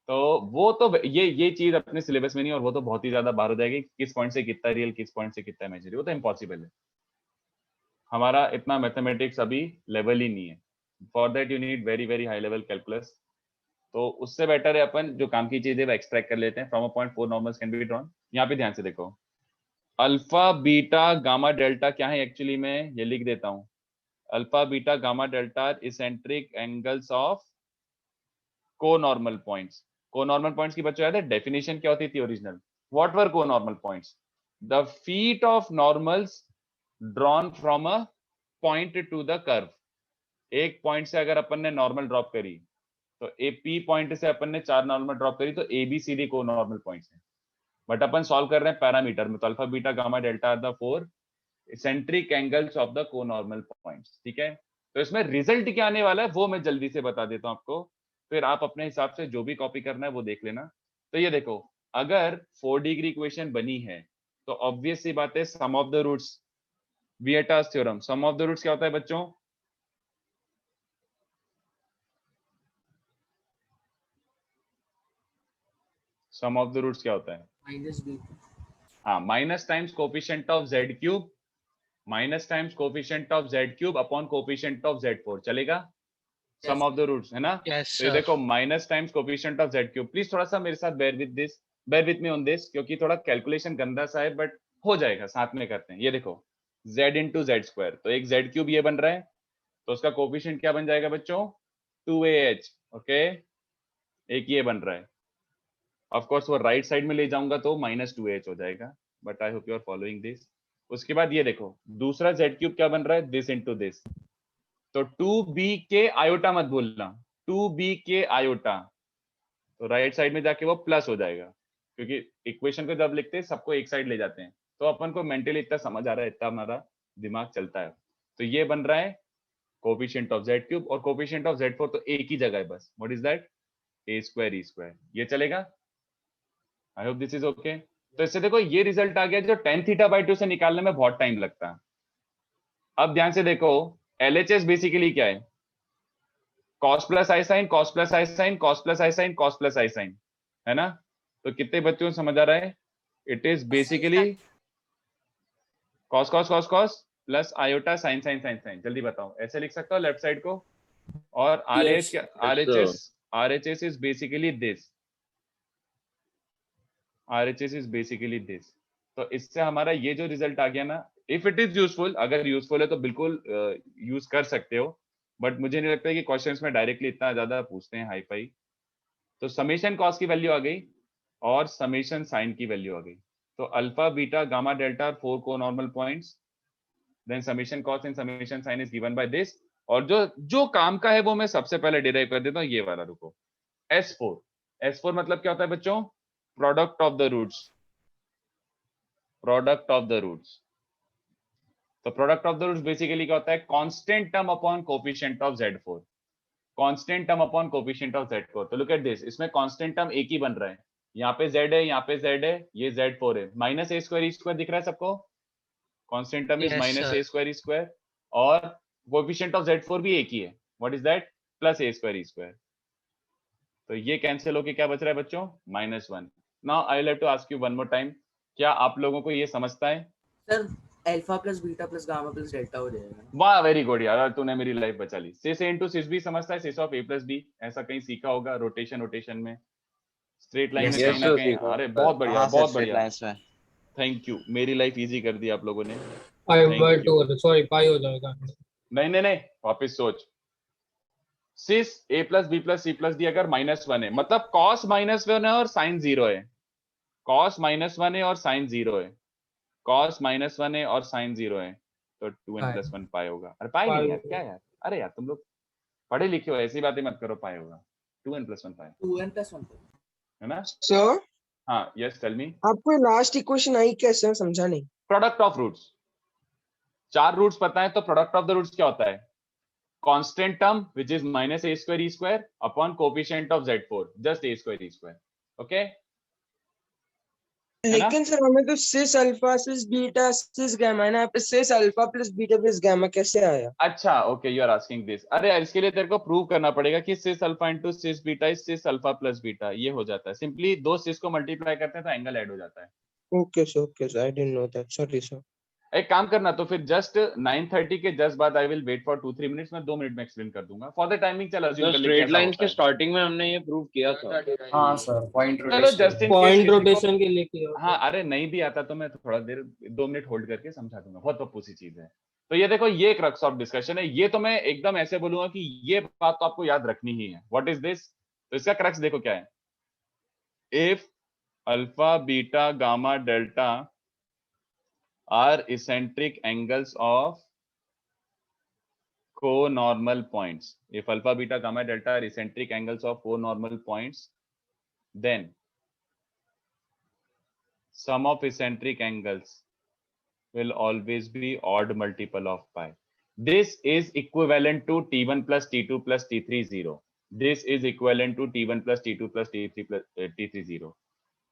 तो वो तो ये चीज अपने सिलेबस में नहीं, और वो तो बहुत ही ज्यादा बाहर हो जाएगी, किस पॉइंट से कितना रियल, किस पॉइंट से कितना इमेजिनरी, वो तो इम्पॉसिबल है. हमारा इतना मैथमेटिक्स अभी लेवल ही नहीं है. For that you need very very high level calculus. तो उससे बेटर है अपन जो काम की चीजें वो एक्सट्रैक्ट कर लेते हैं. From a point 4 normals can be drawn. यहाँ पे ध्यान से देखो, अल्फा बीटा गामा डेल्टा क्या है एक्चुअली में, ये लिख देता हूँ. Alpha beta gamma delta eccentric angles of co-normal points. Co-normal points की बच्चों याद है डेफिनेशन क्या होती थी original? What were co-normal points? The feet of normals drawn from a point to the curve. एक पॉइंट से अगर अपन ने नॉर्मल ड्रॉप करी तो ए पी पॉइंट से अपन ने 4 नॉर्मल ड्रॉप करी, तो ए बी सी डी को नॉर्मल पॉइंट्स हैं, बट अपन सॉल्व कर रहे हैं पैरामीटर में, तो alpha beta gamma delta R the 4 eccentric angles of the को नॉर्मल पॉइंट्स। ठीक है, तो इसमें रिजल्ट क्या आने वाला है वो मैं जल्दी से बता देता हूं आपको, फिर आप अपने हिसाब से जो भी कॉपी करना है वो देख लेना। तो ये देखो, अगर 4 डिग्री इक्वेशन बनी है तो ऑब्वियस सी बात है sum of the roots, Vieta's theorem, sum of the roots क्या होता है बच्चों? सम ऑफ द रूट्स क्या होता है? Minus b. हाँ, minus times coefficient of Z cube, minus times coefficient of Z cube upon coefficient of Z four, चलेगा? Sum of the roots है ना? यस तो ये देखो minus times coefficient of Z cube, please थोड़ा सा मेरे साथ bear with this, bear with me on this, क्योंकि थोड़ा कैलकुलेशन गंदा सा है बट हो जाएगा, साथ में करते हैं। ये देखो z इंटू जेड स्क्वायर, तो एक जेड क्यूब ये बन रहा है, तो उसका कोफिशिएंट क्या बन जाएगा बच्चों? 2ah। ओके, एक ये बन रहा है, ऑफ कोर्स वो राइट साइड में ले जाऊंगा तो -2h हो जाएगा, but I hope you are following this. उसके बाद ये देखो दूसरा जेड क्यूब क्या बन रहा है? दिस इनटू दिस, तो 2b के आयोटा मत भूलना, 2b के आयोटा, तो राइट साइड में जाके वो प्लस हो जाएगा, क्योंकि इक्वेशन को जब लिखते हैं सबको एक साइड ले जाते हैं, तो अपन को मेंटली इतना समझ आ रहा है, इतना हमारा दिमाग चलता है। तो ये बन रहा है कोफिशिएंट ऑफ जेड क्यूब, और कोफिशिएंट ऑफ जेड फोर तो एक ही जगह है बस, what is that? a square e square, ये चलेगा? I hope this is okay. तो इससे देखो ये रिजल्ट आ गया, जो tan थीटा बाई 2 से निकालने में बहुत टाइम लगता है। अब ध्यान से देखो, LHS बेसिकली क्या है? cos plus i sign, cos plus i sign, cos plus i sign, cos plus i sign, है ना? तो कितने बच्चों को समझ आ रहा है? It is basically cos cos cos cos plus iota sine sine sine sine. जल्दी बताओ, ऐसे लिख सकता हूँ लेफ्ट साइड को? और Yes, RHS is basically this, RHS is basically this। तो इससे हमारा ये जो रिजल्ट आ गया ना, इफ इट इज यूजफुल, अगर यूजफुल है तो बिल्कुल यूज कर सकते हो, बट मुझे नहीं लगता है कि क्वेश्चंस में डायरेक्टली इतना ज्यादा पूछते हैं हाई फाई। तो समेशन कॉस की वैल्यू आ गई और समेशन साइन की वैल्यू आ गई, तो अल्फा बीटा गामा डेल्टा 4 को normal points, then summation cos and summation sine is given by this. और जो जो काम का है वो मैं सबसे पहले डिराइव कर देता हूँ, ये वाला रुको, S4। S4 मतलब क्या होता है बच्चों? Product of the roots, product of the roots. तो product of the roots basically क्या होता है? Constant term upon coefficient of Z4, constant term upon coefficient of Z4। तो लुक एट दिस, इसमें कांस्टेंट टर्म एक ही बन रहा है, यहाँ पे Z है, यहाँ पे Z है, ये Z4 है, minus a square e square दिख रहा है सबको? Constant term is Yes, minus sir. a square e square, और कोफिशिएंट ऑफ Z4 भी एक ही है, what is that? Plus a square e square. तो ये कैंसिल होके क्या बच रहा है बच्चों? -1। Now I will have to ask you one more time, क्या आप लोगों को ये समझता है? Sir alpha plus beta plus gamma plus delta हो जाएगा। वाह, वेरी गुड यार, तूने मेरी लाइफ बचा ली। सिस ए इंटू सिस बी समझता है? सिस ऑफ ए प्लस बी, ऐसा कहीं सीखा होगा रोटेशन रोटेशन में, स्ट्रेट लाइन में Yes, कहीं ना sir, कहीं। सीखा। अरे बहुत बढ़िया, हाँ सर, बहुत स्ट्रेट बढ़िया, लाइंस में। थैंक यू, मेरी लाइफ इजी कर दी आप लोगों ने। Five Thank by you. Two, sorry pi हो जाएगा। नहीं नहीं नहीं, वापस सोच, cis a plus b plus c plus d अगर -1 है, मतलब कॉस -1 है और साइन 0 है, कॉस -1 है और साइन 0 है, कॉस -1 है और साइन 0 है, तो 2n+1 पाई होगा। अरे पाई नहीं यार, क्या यार, अरे यार तुम लोग पढ़े लिखे हो, ऐसी बातें मत करो, पाई होगा 2n+1 पाई, 2n+1 है ना? सर हाँ, यस टेल मी। आपको लास्ट इक्वेशन आई कैसे? मैं समझा नहीं। प्रोडक्ट ऑफ रूट्स, 4 रूट्स पता है, तो प्रोडक्ट ऑफ द रूट्स क्या होता है? Constant term which is -a square e square upon coefficient of Z4, just a square e square. Okay, लेकिन सर हमें तो cis alpha cis beta cis gamma है ना, यहाँ पे cis alpha plus beta plus gamma कैसे आया? अच्छा okay, you are asking this. अरे यार, इसके लिए तेरे को प्रूव करना पड़ेगा कि cis alpha into cis beta is cis alpha plus beta, ये हो जाता है। सिंपली दो सिस को मल्टीप्लाई करते हैं तो एंगल ऐड हो जाता है। Okay sir, I didn't know that, sorry sir. एक काम करना, तो फिर जस्ट 9:30 के जस्ट बाद I will wait for 2-3 minutes, मैं 2 मिनट में एक्सप्लेन कर दूंगा। फॉर द टाइमिंग चल अज्यूम कर ले स्ट्रेट कैसा लाइंस होता के है। स्टार्टिंग में हमने ये प्रूव किया था। हाँ सर, पॉइंट चलो जस्ट इन पॉइंट रोटेशन के लिए किया। हाँ, अरे नहीं भी आता तो मैं थोड़ा देर 2 मिनट होल्ड करके समझा दूंगा, बहुत पप्पूसी चीज है। तो ये देखो, ये क्रक्स ऑफ डिस्कशन है, ये तो मैं एकदम ऐसे बोलूंगा कि ये बात तो आपको याद रखनी ही है। What is this? तो इसका क्रक्स देखो क्या है, if alpha beta gamma delta R eccentric angles of co-normal points. If alpha, beta, gamma, delta are eccentric angles of co-normal points, then sum of eccentric angles will always be odd multiple of pi. This is equivalent to T1 plus T2 plus T3 0. This is equivalent to T1 plus T2 plus T3 plus T3 0.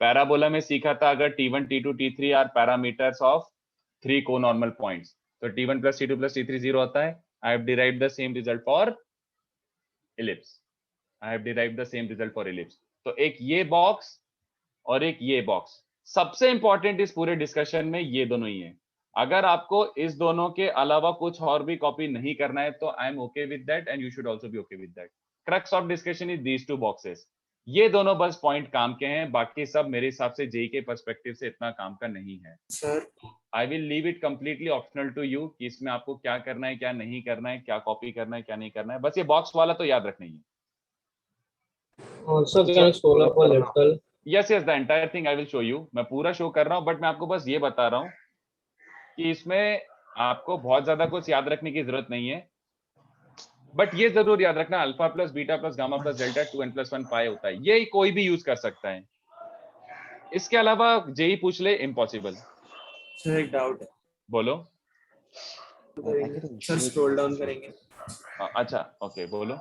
Parabola में सीखा था अगर T1, T2, T3 are parameters of 3 co-normal points. तो T1 plus T2 plus T3 0 होता है. I have derived the same result for ellipse. I have derived the same result for ellipse. तो एक ये बॉक्स और एक ये बॉक्स. सबसे इंपॉर्टेंट इस पूरे डिस्कशन में ये दोनों ही है. अगर आपको इस दोनों के अलावा कुछ और भी कॉपी नहीं करना है तो I M okay with that and you should also be okay with that. Crux of discussion is these two boxes. ये दोनों बस पॉइंट काम के हैं, बाकी सब मेरे हिसाब से जेई के पर्सपेक्टिव से इतना काम का नहीं है. Sir I will leave it completely optional to you कि इसमें आपको क्या करना है, क्या नहीं करना है, क्या कॉपी करना है, क्या नहीं करना है. बस ये बॉक्स वाला तो याद रखना ही है. Also can scroll up a little. Yes the entire thing I will show you. मैं पूरा शो कर रहा हूँ, बट मैं आपको बस ये बता रहा हूँ कि इसमें आपको बहुत ज्यादा कुछ याद रखने की जरूरत नहीं है. बट ये जरूर याद रखना alpha plus beta plus gamma plus delta 2n+1 पाई होता है. ये कोई भी यूज कर सकता है. इसके अलावा जेई पूछ ले इम्पॉसिबल. सर एक डाउट है. बोलो. सर स्क्रॉल डाउन करेंगे. अच्छा ओके बोलो.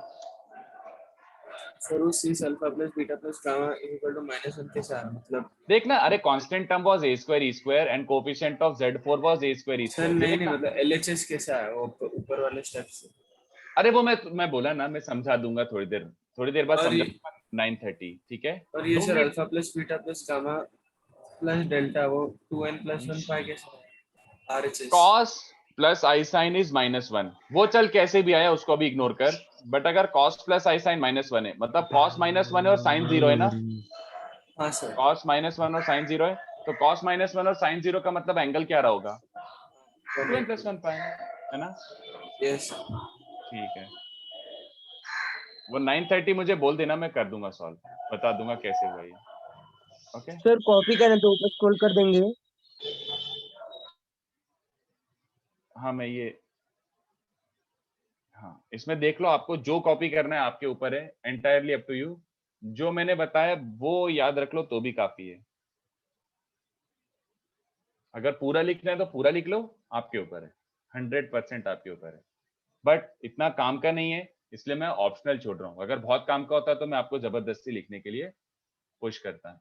सर वो see alpha plus beta plus gamma equal to -1 के साथ मतलब देखना, अरे constant term was a square e square and coefficient of z4 was a square e sir square. नहीं मतलब एलएचएस कैसा है वो ऊपर वाले स्टेप्स. अरे वो मैं बोला ना, मैं समझा दूंगा थोड़ी देर बाद और ये- समझा. 9:30 ठीक है. और ये दो sir minute- alpha plus beta plus gamma plus delta वो 2n+1 पाई कैसा है RHS. cos plus i sine is -1. वो चल कैसे भी आया उसको भी इग्नोर कर. बट अगर cos प्लस आई साइन -1 है मतलब cos -1 है और sin 0 है ना. हाँ सर. cos -1 और sin 0 है तो cos -1 और sin 0 का मतलब एंगल क्या रहा होगा 2n+1 पाई है ना. यस ठीक है. वो 9:30 मुझे बोल देना, मैं कर दूंगा सॉल्व, बता दूंगा कैसे हुआ ये. ओके सर कॉपी करना तो ऊपर स्क्रॉल कर देंगे. हाँ मैं ये हाँ इसमें देख लो, आपको जो कॉपी करना है आपके ऊपर है. Entirely up to you. जो मैंने बताया वो याद रख लो तो भी काफी है. अगर पूरा लिखना है तो पूरा लिख लो, आपके ऊपर है. 100% आपके ऊपर है. बट इतना काम का नहीं है इसलिए मैं ऑप्शनल छोड़ रहा हूँ. अगर बहुत काम का होता तो मैं आपको जबरदस्ती लिखने के लिए पुश करता.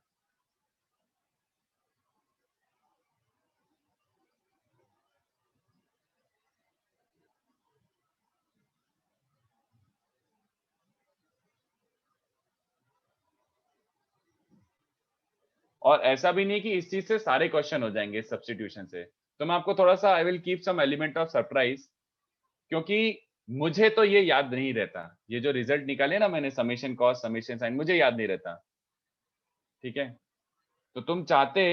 और ऐसा भी नहीं कि इस चीज से सारे क्वेश्चन हो जाएंगे सब्स्टिट्यूशन से. तो मैं आपको थोड़ा सा I will keep some element of surprise, क्योंकि मुझे तो ये याद नहीं रहता. ये जो रिजल्ट निकाले ना मैंने समेशन कॉस समेशन साइन, मुझे याद नहीं रहता. ठीक है. तो तुम चाहते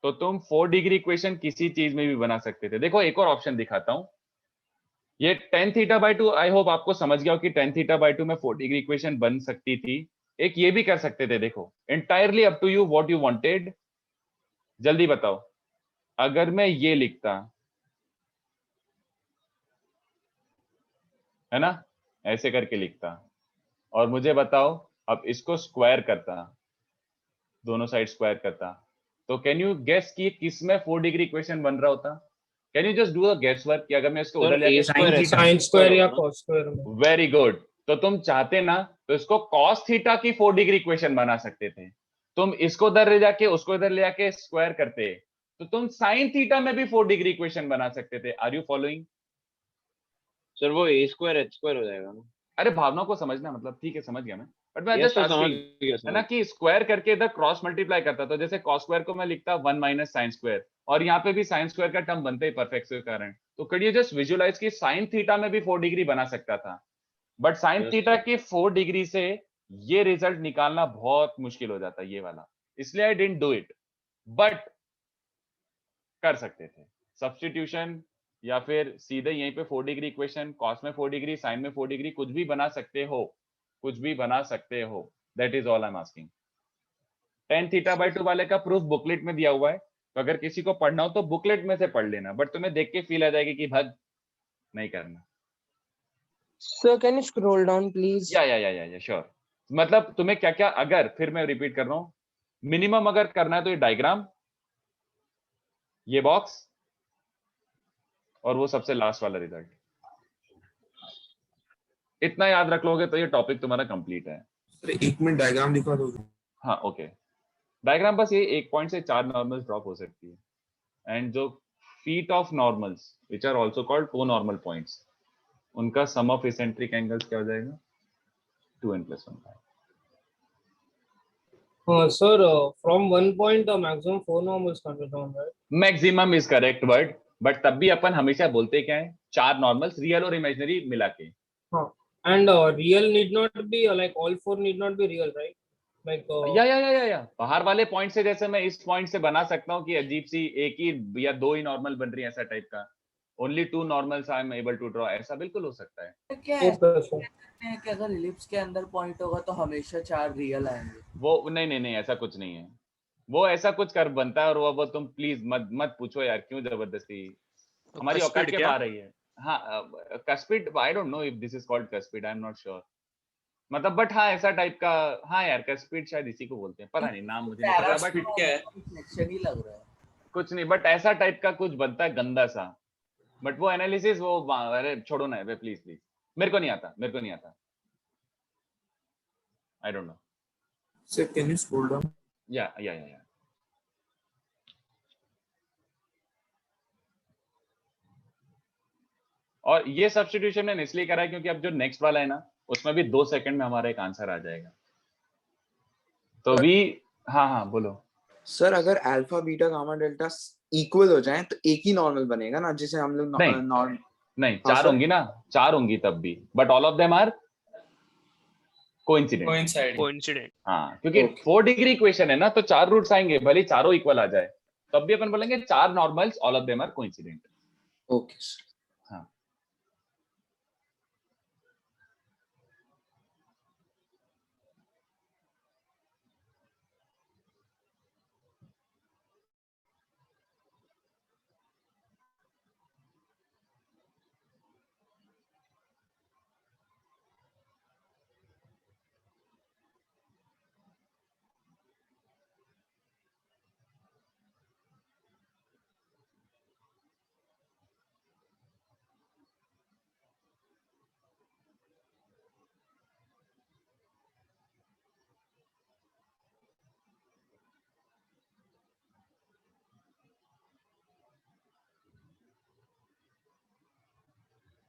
तो तुम 4 डिग्री इक्वेशन किसी चीज में भी बना सकते थे. देखो एक और ऑप्शन दिखाता हूं. ये tan θ/2 आई होप आपको समझ गया हो कि tan θ/2 में 4 डिग्री इक्वेशन बन सकती थी. एक ये भी कर सकते थे. देखो entirely up to you what you wanted. जल्दी बताओ. अगर मैं ये लिखता है ना, ऐसे करके लिखता और मुझे बताओ अब इसको स्क्वायर करता, दोनों साइड स्क्वायर करता, तो कैन यू गेस कि किस में 4 डिग्री इक्वेशन बन रहा होता. Can you just do a guess work कि अगर मैं इसको उधर ले Sin square या cos square में. Very good. तो तुम चाहते ना तो इसको cos थीटा की 4 डिग्री इक्वेशन बना सकते थे. तुम इसको इधर ले जाके उसको इधर ले जाके स्क्वायर करते तो तुम sin थीटा में भी 4 डिग्री इक्वेशन बना सकते थे. Are you following. सर वो a स्क्वायर h स्क्वायर हो जाएगा ना. अरे भावना को समझना, मतलब ठीक है समझ गया मैं. बट मैं Yes, जस्ट तो समझ आस्किंग गया, है ना कि स्क्वायर करके इधर क्रॉस मल्टीप्लाई करता. तो जैसे cos स्क्वायर को मैं लिखता 1 माइनस साइन स्क्वायर, और यहाँ पे भी साइन स्क्वायर का टर्म बनते ही परफेक्ट के कारण. तो कैन यू जस्ट विजुअलाइज कि sin थीटा में भी 4 डिग्री बना सकता था. But sin Yes, theta sir. की 4 डिग्री से ये रिजल्ट निकालना बहुत मुश्किल हो जाता है ये वाला. इसलिए I didn't do it. But कर सकते थे सब्स्टिट्यूशन, या फिर सीधे यहीं पे 4 डिग्री इक्वेशन, cos में 4 डिग्री, sin में 4 डिग्री, कुछ भी बना सकते हो, कुछ भी बना सकते हो. That is all I am asking. tan θ/2 वाले का प्रूफ बुकलेट में दिया हुआ है. तो अगर किसी को पढ़ना हो तो बुकलेट में से पढ़ लेना. बट तुम्हें देख के फील आ जाएगी कि भग नहीं करना. Sir, can you scroll down, please? या श्योर। मतलब तुम्हें क्या क्या, अगर फिर मैं रिपीट कर रहा हूँ, मिनिमम अगर करना है तो ये डायग्राम, ये बॉक्स, और वो सबसे लास्ट वाला रिजल्ट, इतना याद रख लोगे तो ये टॉपिक तुम्हारा कंप्लीट है। एक मिनट डायग्राम दिखा दोगे? हाँ ओके, डायग्राम बस ये एक पॉइंट से 4 नॉर्मल्स ड्रॉप हो सकती है, एंड जो feet of normals which are also called conormal points, उनका सम ऑफ इसेंट्रिक एंगल्स क्या हो जाएगा? 2n+1. Sir, from one point, the maximum 4 normals can be drawn, right? Maximum is correct word, but तब भी अपन हमेशा बोलते क्या है, 4 नॉर्मल्स रियल और इमेजिनरी मिला के। And real need not be like all 4 need not be real, right? Like या बाहर वाले पॉइंट से, जैसे मैं इस पॉइंट से बना सकता हूँ कि अजीब सी एक ही या 2 ही नॉर्मल बन रही है, ऐसा टाइप का, only 2 normals I am able to draw, ऐसा बिल्कुल हो सकता है। क्या है कि अगर इलिप्स के अंदर पॉइंट होगा तो हमेशा 4 रियल आएंगे? वो नहीं, ऐसा कुछ नहीं है, वो ऐसा कुछ कर बनता है, और वो तुम प्लीज मत पूछो यार, क्यों जबरदस्ती, हमारी औकात के बाहर रही है। हाँ cuspid, I don't know if this is called cuspid, I am not sure, मतलब बट हाँ ऐसा टाइप का, हाँ यार कस्पिड शायद इसी को बोलते हैं, पता नहीं नाम मुझे नहीं पता, बट क्या है, सेक्शन ही लग रहा है कुछ नहीं, बट ऐसा टाइप का कुछ बनता है गंदा सा, बट वो एनालिसिस वो, अरे छोड़ो ना वे, प्लीज मेरे को नहीं आता, I don't know. Sir, can you scroll down? या और ये सब्स्टिट्यूशन मैंने इसलिए करा है क्योंकि अब जो नेक्स्ट वाला है ना, उसमें भी 2 सेकंड में हमारा एक आंसर आ जाएगा, तो भी हाँ बोलो। सर अगर alpha beta gamma delta equal हो जाए तो एक ही नॉर्मल बनेगा ना, जिसे हम लोग नहीं 4 होंगी ना, 4 होंगी तब भी, but all of them are coincident. हाँ क्योंकि 4 डिग्री इक्वेशन है ना, तो 4 रूट्स आएंगे, भले चारों इक्वल आ जाए, तब भी अपन बोलेंगे 4 normals, all of them are coincident. Okay हाँ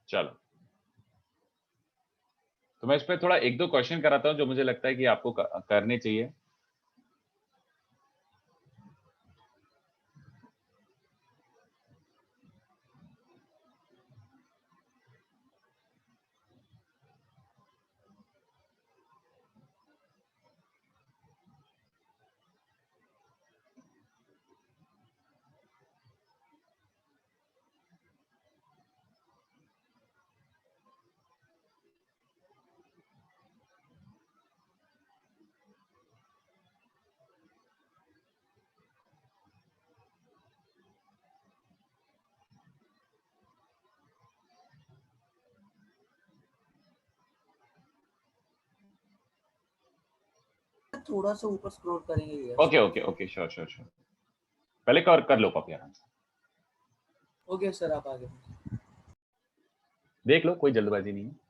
चलो, तो मैं इस पे थोड़ा 1-2 क्वेश्चन कराता हूँ जो मुझे लगता है कि आपको करने चाहिए। थोड़ा सा ऊपर स्क्रॉल करेंगे। ओके श्योर पहले कर लो कॉपी आराम से। ओके सर आप आगे देख लो, कोई जल्दबाजी नहीं है।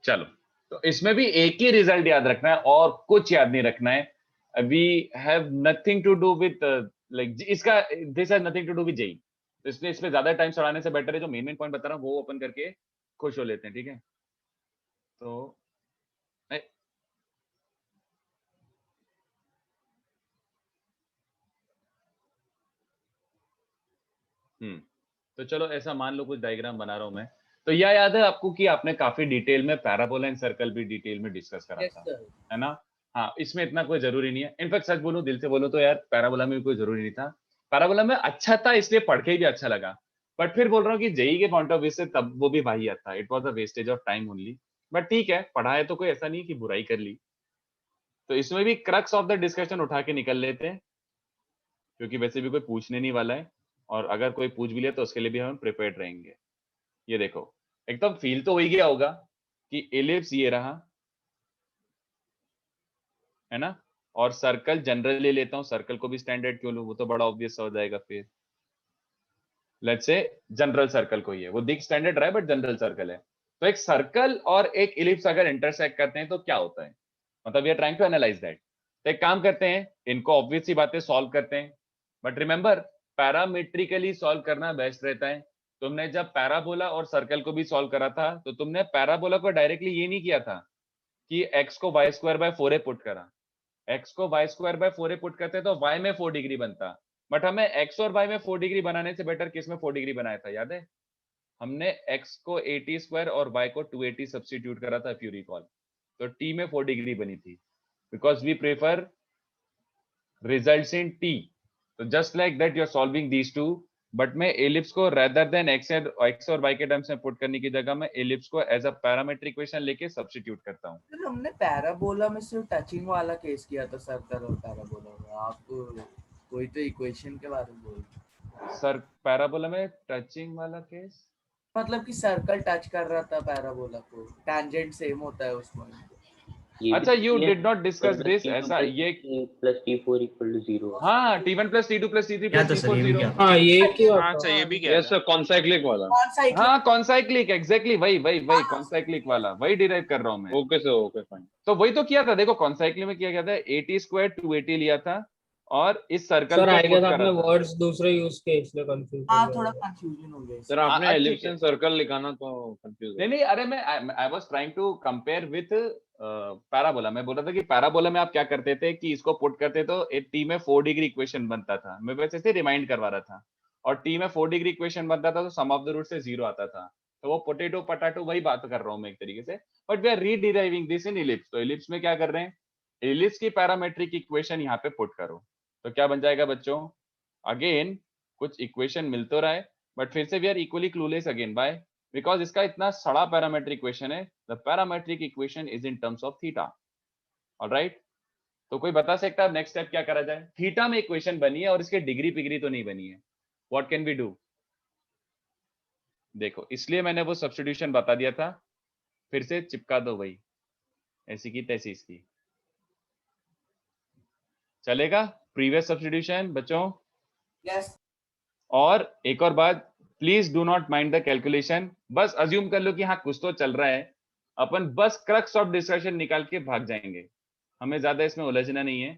चलो, तो इसमें भी एक ही रिजल्ट याद रखना है और कुछ याद नहीं रखना है। We have nothing to do with like इसका, this has nothing to do with JEE, तो इसलिए इसमें ज्यादा टाइम चढ़ाने से बेटर है जो मेन पॉइंट बता रहा हूँ वो ओपन करके खुश हो लेते हैं, ठीक है। तो तो चलो ऐसा मान लो कुछ डायग्राम बना रहा हूं मैं। तो यह याद है आपको कि आपने काफी डिटेल में पैराबोला एंड सर्कल भी डिटेल में डिस्कस करा था, है ना। हाँ, इसमें इतना कोई जरूरी नहीं है। इनफैक्ट सच बोलूं, दिल से बोलूं तो यार पैराबोला में भी कोई जरूरी नहीं था। पैराबोला में अच्छा था इसलिए पढ़ के भी अच्छा लगा, बट फिर बोल रहा हूँ कि जेई के पॉइंट ऑफ व्यू से तब वो भी वाहियात था, it was a wastage of time only. But ठीक है, पढ़ा है तो कोई ऐसा नहीं कि बुराई कर ली। तो इसमें भी क्रक्स ऑफ द डिस्कशन उठा के निकल लेते हैं, क्योंकि वैसे भी कोई पूछने नहीं वाला है, और अगर कोई पूछ भी लिया तो उसके लिए भी हम प्रिपेयर्ड रहेंगे। ये देखो, एकदम फील तो हो ही गया होगा कि एलिप्स ये रहा, है ना, और सर्कल जनरल ले लेता हूँ, सर्कल को भी स्टैंडर्ड क्यों लूं, वो तो बड़ा ऑब्वियस हो जाएगा। फिर लेट्स से जनरल सर्कल को ही है, वो दिख स्टैंडर्ड रहा है बट जनरल सर्कल है। तो एक सर्कल और एक इलिप्स अगर इंटरसेक्ट करते हैं तो क्या होता है, मतलब we are trying to analyse that. तो एक काम करते हैं, इनको ऑब्वियस सी बातें सॉल्व करते हैं, बट रिमेंबर पैरामेट्रिकली सॉल्व करना बेस्ट रहता है। तुमने जब पैराबोला और सर्कल को भी सॉल्व करा था तो तुमने पैराबोला को डायरेक्टली ये नहीं किया था कि x को y square by 4a put करा, x को y square by 4a put करते तो y में 4 डिग्री बनता, बट हमें x और y में 4 डिग्री बनाने से बेटर किस में 4 डिग्री बनाया था, याद है? हमने x को 80 स्क्वायर और y को 280 सब्स्टिट्यूट करा था, इफ यू रिकॉल। तो t में 4 डिग्री बनी थी, because we prefer results in t। तो just like that you are solving these two, but मैं एलिप्स को रेदर देन x और y के टर्म्स में पुट करने की जगह मैं एलिप्स को एज अ पैरामेट्रिक इक्वेशन लेके सब्स्टिट्यूट करता हूँ। फिर हमने पैराबोला में सिर्फ टचिंग वाला केस किया था, सर्कल और पैराबोला में। आपको कोई तो इक्वेशन के बारे में बोल सर पैराबोला में टचिंग वाला केस मतलब कि सर्कल टच कर रहा था पैराबोला को, टैंजेंट सेम होता है उसमें। अच्छा, you did not discuss this, ऐसा ये प्लस t4 इक्वल टू 0। हाँ, t1 plus t2 plus t3 क्या प्लस था सर, t4 ये भी 0। क्या था? हाँ ये क्यों हाँ अच्छा ये भी क्या यस सर, कॉन्साइक्लिक वाला। हाँ कॉन्साइक्लिक, एग्जैक्टली वही कॉन्साइक्लिक वाला वही डिराइव कर रहा हूँ मैं। Okay sir, okay fine. तो वही तो किया था, देखो कॉन्साइक्लिक में किया गया था 80 स्क्वायर 280 लिया था और इस सर्कल सर को आई पुट गेस करा आपने था। वर्ड्स दूसरे यूज किए इसलिए कंफ्यूज हाँ थोड़ा कंफ्यूजन हो गया सर आपने ठीक एलिप्स है। एंड सर्कल लिखाना तो कंफ्यूज नहीं अरे मैं I was trying to compare with parabola. मैं बोल रहा था कि पैराबोला में आप क्या करते थे कि इसको पुट करते तो एक टी में 4 डिग्री इक्वेशन बनता था, मैं वैसे से रिमाइंड करवा रहा था, और टी में 4 डिग्री इक्वेशन बनता था तो सम ऑफ द रूट से 0 आता था। तो वो पोटेटो पटाटो वही बात कर रहा हूँ मैं एक तरीके से, but we are rederiving this in ellipse. तो इलिप्स में क्या कर रहे हैं, इलिप्स की पैरामेट्रिक इक्वेशन यहाँ पे पुट करो तो क्या बन जाएगा बच्चों, अगेन कुछ इक्वेशन मिल तो रहा है बट फिर से we are equally clueless again, by because इसका इतना सड़ा पैरामेट्रिक इक्वेशन है। The parametric equation is in terms of theta, alright. तो कोई बता सकता है नेक्स्ट स्टेप क्या करा जाए? थीटा में इक्वेशन बनी है और इसके डिग्री पिग्री तो नहीं बनी है, व्हाट कैन वी डू? देखो इसलिए मैंने वो सब्स्टिट्यूशन बता दिया था, फिर से चिपका दो वही, ऐसी की तैसी इसकी चलेगा, प्रीवियस सब्स्टिट्यूशन बच्चों। यस। और एक और बात, please do not mind the calculation, बस अज्यूम कर लो कि हाँ कुछ तो चल रहा है, अपन बस क्रक्स ऑफ डिस्कशन निकाल के भाग जाएंगे, हमें ज्यादा इसमें उलझना नहीं है।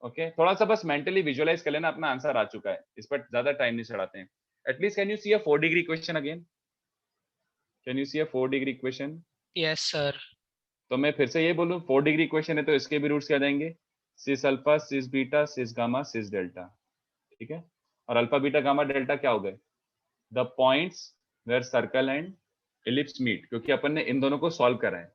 ओके थोड़ा सा बस मेंटली विजुअलाइज कर लेना, अपना आंसर आ चुका है, इस पर ज्यादा टाइम नहीं चढ़ाते हैं। At least can you see a 4 degree equation again, can you see a 4 degree equation? Yes sir. तो मैं फिर से ये बोलूं 4 डिग्री इक्वेशन है तो इसके भी रूट्स क्या जाएंगे, सिस alpha cis beta cis gamma सिस डेल्टा, ठीक है। और अल्फा बीटा गामा डेल्टा क्या हो गए, the points where circle and ellipse meet, क्योंकि अपन ने इन दोनों को सॉल्व करा है।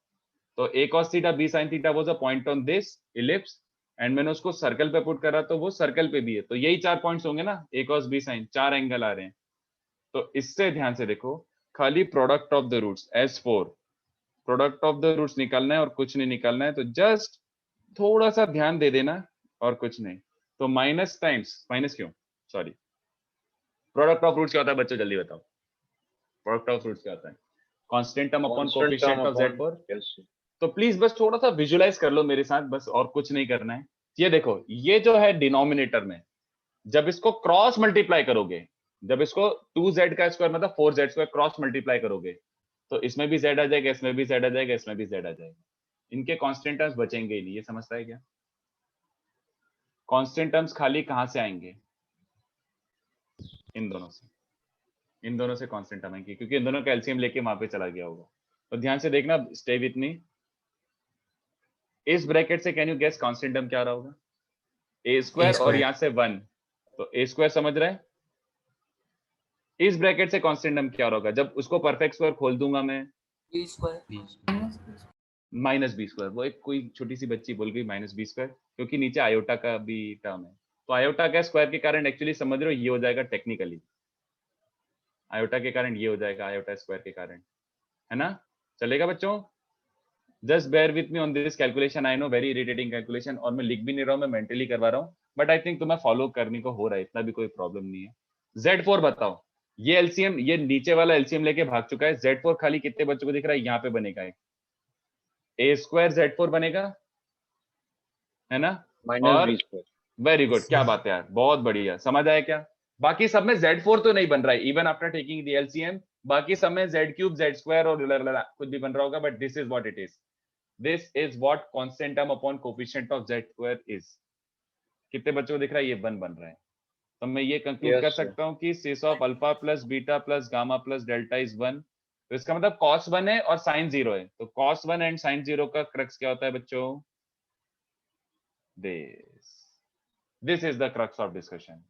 तो a cos theta b sin theta was a point on this ellipse and मैंने उसको सर्कल पे पुट करा तो वो सर्कल पे भी है, तो यही 4 पॉइंट्स होंगे ना, a cos b sin, 4 angle आ रहे हैं। तो इससे ध्यान से देखो, खाली product of the roots S4, product of the roots निकालना है और कुछ नहीं निकालना है, तो जस्ट थोड़ा सा ध्यान दे देना और कुछ नहीं। तो माइनस टाइम्स, माइनस क्यों, सॉरी, प्रोडक्ट ऑफ रूट्स क्या होता है बच्चों, जल्दी बताओ, प्रोडक्ट ऑफ रूट्स क्या होता है? Constant term upon coefficient of z4। तो प्लीज बस थोड़ा सा विजुअलाइज कर लो मेरे साथ, बस और कुछ नहीं करना है। ये देखो, ये जो है डिनोमिनेटर में, जब इसको क्रॉस मल्टीप्लाई करोगे, जब इसको 2z का स्क्वायर मतलब 4z स्क्वायर क्रॉस मल्टीप्लाई करोगे तो इसमें भी z आ जाएगा, इसमें भी z आ जाएगा, इसमें भी z आ जाएगा, इनके कांस्टेंट टर्म्स बचेंगे ही नहीं। ये समझता है क्या? कांस्टेंट टर्म्स खाली कहां से आएंगे, इन दोनों से, इन दोनों से कांस्टेंट टर्म आएंगे, क्योंकि इन दोनों का एलसीएम लेके वहां पे चला गया होगा। तो ध्यान से देखना, स्टे विथ मी। इस ब्रैकेट से can you guess constant term क्या रहा होगा, a स्क्वायर और यहां से 1, तो a स्क्वायर समझ रहे हैं। इस ब्रैकेट से कांस्टेंट टर्म क्या होगा, जब उसको परफेक्ट स्क्वायर खोल दूंगा मैं, b square minus b square, वो एक कोई छोटी सी बच्ची बोल गई माइनस बी स्क्वायर, क्योंकि नीचे आयोटा का भी टर्म है, तो आयोटा का स्क्वायर के कारण एक्चुअली समझ रहे हो ये हो जाएगा टेक्निकली, आयोटा के कारण ये हो जाएगा आयोटा स्क्वायर के कारण, है ना? चलेगा बच्चों? Just bear with me on this calculation, I know very irritating calculation, और मैं लिख भी नहीं रहा हूँ, मैं मेंटली करवा रहा हूँ, बट आई थिंक तुम्हें फॉलो करने को हो रहा है, इतना भी कोई प्रॉब्लम नहीं है। Z4 बताओ, ये एलसीएम, ये नीचे वाला एलसीएम लेके भाग चुका है, Z4 खाली कितने बच्चों को दिख रहा है? यहाँ पे बनेगा एक a स्क्वायर Z4 बनेगा, है ना? और -b स्क्वायर। वेरी गुड, क्या बात है यार, बहुत बढ़िया, समझ आया क्या? बाकी सब में Z4 तो नहीं बन रहा है, even after taking the LCM, बाकी सब में Z क्यूब, Z स्क्वायर और कुछ भी बन रहा होगा, but this is what it is, this is what constant term upon coefficient of Z square is. कितने बच्चों को दिख रहा है? ये 1 बन रहा है, तो मैं ये कंक्लूड Yes, कर sir. सकता हूँ कि cis of alpha plus beta plus gamma plus delta is 1, तो इसका मतलब cos 1 है और sin 0 है, तो cos 1 एंड sin 0 का क्रक्स क्या होता है बच्चों? This is the crux of discussion.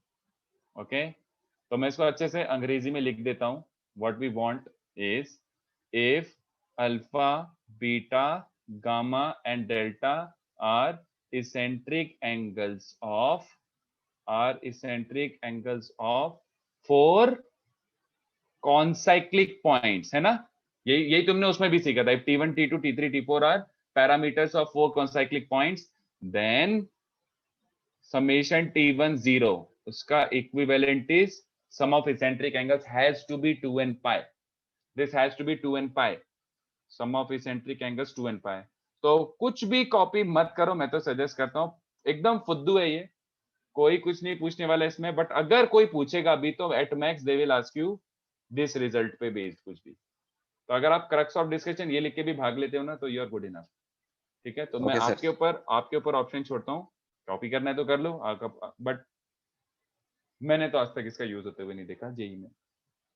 Okay, तो मैं इसको अच्छे से अंग्रेजी में लिख देता हूँ। What we want is if alpha beta gamma and delta are eccentric angles of 4 concyclic points, है ना? यही तुमने उसमें भी सीखा था। If T1, T2, T3, T4 are parameters of 4 concyclic points, then summation T1 0, उसका equivalent is sum of eccentric angles has to be 2n pi. This has to be 2n pi. Sum of eccentric angles 2n pi. तो कुछ भी copy मत करो, मैं तो suggest करता हूँ, एकदम फुद्दू है ये, कोई कुछ नहीं पूछने वाला इसमें, बट अगर कोई पूछेगा भी तो at max they will ask you this result पे बेस्ड कुछ भी। तो अगर आप क्रक्स ऑफ डिस्कशन ये लिख के भी भाग लेते हो ना, तो यू आर गुड इनफ। ठीक है, तो मैं आपके ऊपर ऑप्शन छोड़ता हूँ, कॉपी करना है तो कर लो, बट मैंने तो आज तक इसका यूज होते हुए नहीं देखा जेई में,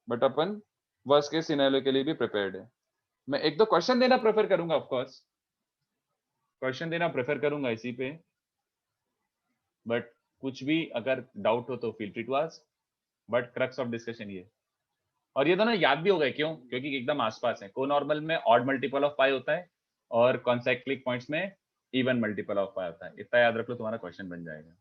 but upon worst case scenario के लिए भी प्रिपेयर्ड है। मैं एक दो क्वेश्चन देना प्रेफर करूंगा, ऑफ कोर्स क्वेश्चन देना प्रेफर करूंगा इसी पे, बट कुछ भी अगर डाउट हो तो feel free to ask, but crux of discussion ये, और ये दोनों याद भी हो गए, क्यों? क्योंकि एकदम आसपास है। कोनॉर्मल में ऑड मल्टीपल ऑफ पाई होता है और कॉन्साइक्लिक पॉइंट्स में इवन मल्टीपल ऑफ पाई होता है, इतना याद रख लो, तुम्हारा क्वेश्चन बन जाएगा।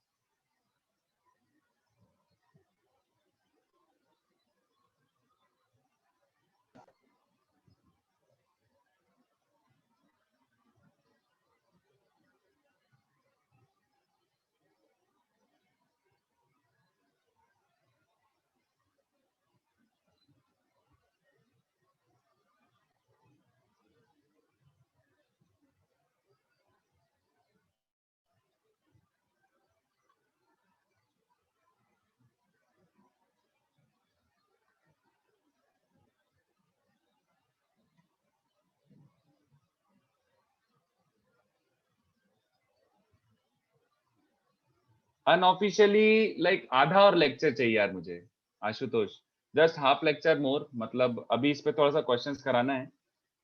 अनऑफिशियली लाइक आधा और लेक्चर चाहिए यार मुझे आशुतोष, जस्ट हाफ लेक्चर मोर, मतलब अभी इस पे थोड़ा सा क्वेश्चंस कराना है,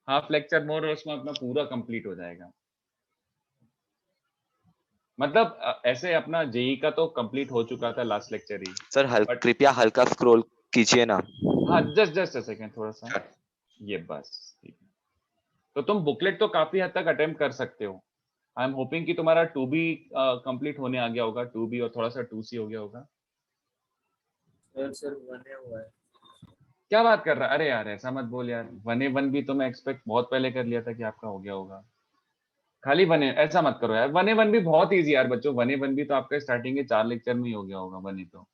हाफ लेक्चर मोर और उसमें अपना पूरा कंप्लीट हो जाएगा। मतलब ऐसे अपना जेई का तो कंप्लीट हो चुका था लास्ट लेक्चर ही सर, कृपया हल्का स्क्रॉल कीजिए ना। हाँ, जस्ट अ सेकंड, थोड़ा सा ये बस, ठीक है। तो तुम बुकलेट तो काफी हद तक अटेम्प्ट कर सकते हो। आई एम होपिंग कि तुम्हारा 2B कंप्लीट होने आ गया होगा, 2B और थोड़ा सा 2C हो गया होगा। सर 1A हुआ है। क्या बात कर रहा है? अरे यार ऐसा मत बोल यार, 1A भी तो मैं एक्सपेक्ट बहुत पहले कर लिया था कि आपका हो गया होगा। खाली 1A, ऐसा मत करो यार, 1A भी बहुत इजी यार बच्चों, 1A भी तो आपका स्टार्टिंग के 4 लेक्चर में ही हो गया होगा 1A तो।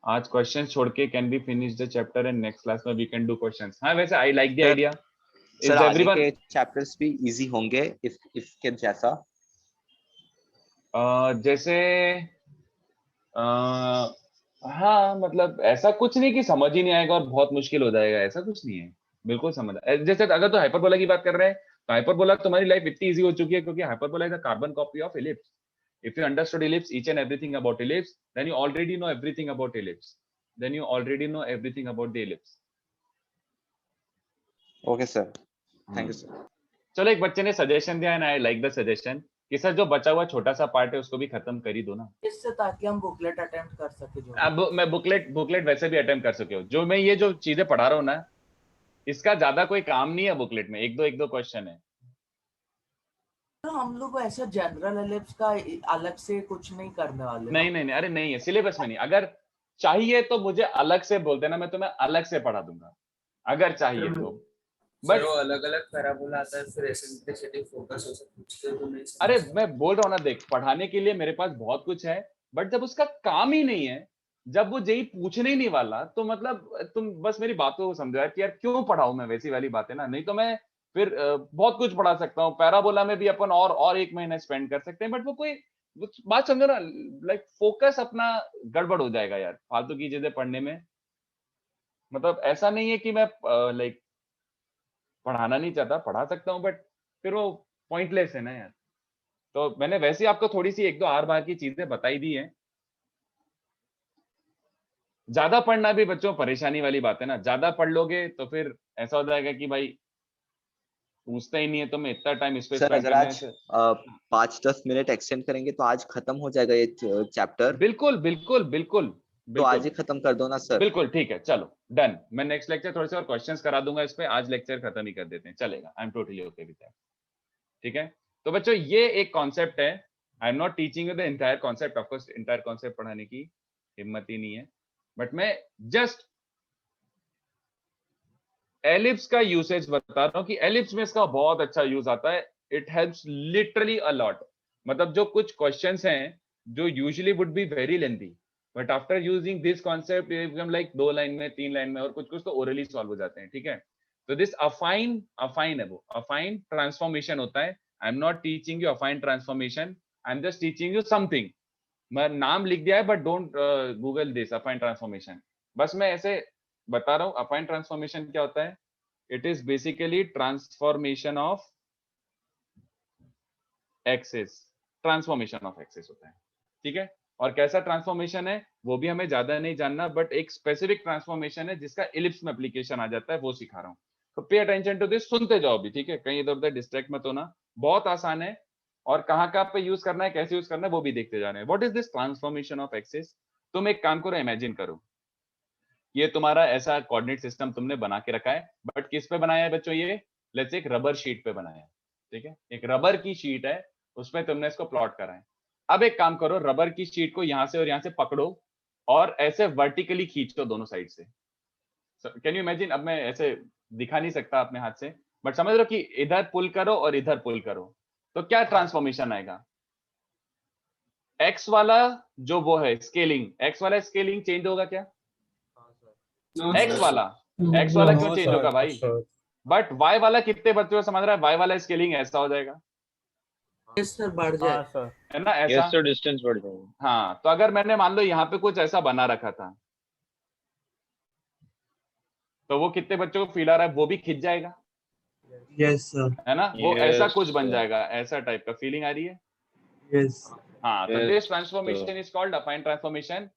आज क्वेश्चन छोड़ के can be finish the chapter and next class में वी कैन डू क्वेश्चंस। हाँ वैसे I like the idea. Sir आगे के चैप्टर्स भी इजी होंगे इसके जैसा? जैसे हाँ, मतलब ऐसा कुछ नहीं कि समझ ही नहीं आएगा और बहुत मुश्किल हो जाएगा, ऐसा कुछ नहीं है, बिल्कुल समझ। जैसे अगर तो हाइपरबोला की बात कर रहे हैं, तो हाइपरबोला तुम्हारी लाइफ इतनी इजी हो चुकी है क्योंकि hyperbola is a carbon copy of ellipse. If you understood ellipse, each and everything about ellipse, then you already know everything about ellipse. Then you already know everything about the ellipse. Okay sir, thank you sir. चलो, एक बच्चे ने suggestion दिया है ना, I like the suggestion कि sir जो बचा हुआ छोटा सा पार्ट है उसको भी खत्म कर ही दो ना, इससे ताकि हम बुकलेट अटेम्प्ट कर सके। जो अब मैं बुकलेट वैसे भी अटेम्प्ट कर सके हो, जो मैं ये जो चीजें पढ़ा रहा हूँ ना, इसका ज्यादा कोई काम नहीं है बुकलेट में, एक दो क्वेश्चन है। तो हम लोग ऐसा जनरल एलिप्स का अलग से कुछ नहीं करने वाले। नहीं, अरे नहीं है सिलेबस में नहीं। अगर चाहिए तो मुझे अलग से बोल देना, मैं तुम्हें अलग से पढ़ा दूंगा अगर चाहिए तो। बट वो अलग अलग पैराबोला आता है, फिर एसेंट्रिसिटी फोकस हो सब पूछते हो तो नहीं समझ अरे सकते। मैं बोल रहा हूँ ना, देख पढ़ाने के लिए मेरे पास बहुत कुछ है, बट जब उसका काम ही नहीं है, जब वो जेई पूछने ही नहीं वाला, तो मतलब तुम बस मेरी बातों को समझो यार कि यार क्यों पढ़ाऊं मैं वैसी वाली बातें ना। नहीं तो मैं फिर बहुत कुछ पढ़ा सकता हूँ, पैराबोला में भी अपन और 1 महीना स्पेंड कर सकते हैं, बट वो कोई वो बात समझो ना, लाइक फोकस अपना गड़बड़ हो जाएगा यार फालतू की चीजें पढ़ने में। मतलब ऐसा नहीं है कि मैं लाइक पढ़ाना नहीं चाहता, पढ़ा सकता हूँ, बट फिर वो पॉइंटलेस है ना यार। तो मैंने वैसे ही आपको थोड़ी सी 1-2 आर बार की चीजें बताई दी हैं। ज्यादा पढ़ना भी बच्चों परेशानी वाली बात है ना, ज्यादा पढ़ लोगे तो फिर ऐसा हो जाएगा कि भाई पूछता ही नहीं है, तो मैं इतना टाइम इस पे सर स्पेंड अगर करने आज से 5-10 मिनट एक्सटेंड करेंगे तो आज खत्म हो जाएगा ये चैप्टर, बिल्कुल बिल्कुल बिल्कुल तो आज बिल्कुल ही खत्म कर दो ना सर। बिल्कुल ठीक है, चलो डन। मैं नेक्स्ट लेक्चर थोड़े से और क्वेश्चंस करा दूंगा इस पे, आज लेक्चर खत्म ही कर देते हैं, चलेगा। I am totally okay with that. ठीक है, तो बच्चों ये एक कॉन्सेप्ट है। I am not teaching you the entire concept, of course entire concept पढ़ाने की हिम्मत ही नहीं है, बट मैं जस्ट एलिप्स का यूसेज बता रहा हूँ कि एलिप्स में इसका बहुत अच्छा यूज आता है। It helps literally a lot. मतलब जो कुछ क्वेश्चंस हैं जो usually would be very lengthy, but after using this concept it become like 2 line में 3 लाइन में, और कुछ कुछ तो ओरली सॉल्व हो जाते हैं। ठीक है, तो दिस अफाइन है, वो अफाइन ट्रांसफॉर्मेशन होता है। I am not teaching you अफाइन transformation, I am just teaching you something. मैं नाम लिख दिया है, but don't Google this affine transformation. बस मैं ऐसे बता रहा हूँ अफाइन ट्रांसफॉर्मेशन क्या होता है। It is basically transformation of axis, transformation of axis होता है। ठीक है, और कैसा ट्रांसफॉर्मेशन है वो भी हमें ज्यादा नहीं जानना, बट एक स्पेसिफिक ट्रांसफॉर्मेशन है जिसका इलिप्स में एप्लीकेशन आ जाता है, वो सिखा रहा हूँ। तो पे अटेंशन टू दिस, सुनते जाओ भी। ठीक है, कहीं इधर उधर डिस्ट्रैक्ट मत होना, बहुत आसान है, और कहाँ कहाँ पे यूज करना है, कैसे यूज करना है, वो भी देखते जा रहे हैं। What is this transformation of axis? तुम एक काम करो, इमेजिन करो ये तुम्हारा ऐसा कोऑर्डिनेट सिस्टम तुमने बना के रखा है, बट किस पे बनाया है बच्चों? ये लेट्स एक रबर शीट पे बनाया है। ठीक है, एक रबर की शीट है, उसमें तुमने इसको प्लॉट करा है। अब एक काम करो, रबर की शीट को यहां से और यहां से पकड़ो और ऐसे वर्टिकली खींचो दोनों साइड से। Can you imagine? अब मैं ऐसे दिखा नहीं सकता अपने हाथ से, बट समझ लो कि इधर पुल करो और इधर पुल करो, तो क्या ट्रांसफॉर्मेशन आएगा? एक्स वाला जो वो है स्केलिंग, एक्स वाला स्केलिंग चेंज होगा क्या? एक्स वाला क्यों चेंज होगा भाई? बट वाई वाला कितने बच्चों को समझ रहा है? वाई वाला स्केलिंग ऐसा हो जाएगा, सर बढ़ जाए है ना ऐसा? यस तो डिस्टेंस बढ़ जाएगा। हाँ, तो अगर मैंने मान लो यहाँ पे कुछ ऐसा बना रखा था, तो वो कितने बच्चों को फील आ रहा है? वो भी खिंच जाएगा, यस सर, है ना? वो ऐसा Yes, कुछ बन sir. जाएगा, ऐसा टाइप का फीलिंग आ रही है। यस हाँ, तो Yes, this transformation is called अफाइन transformation,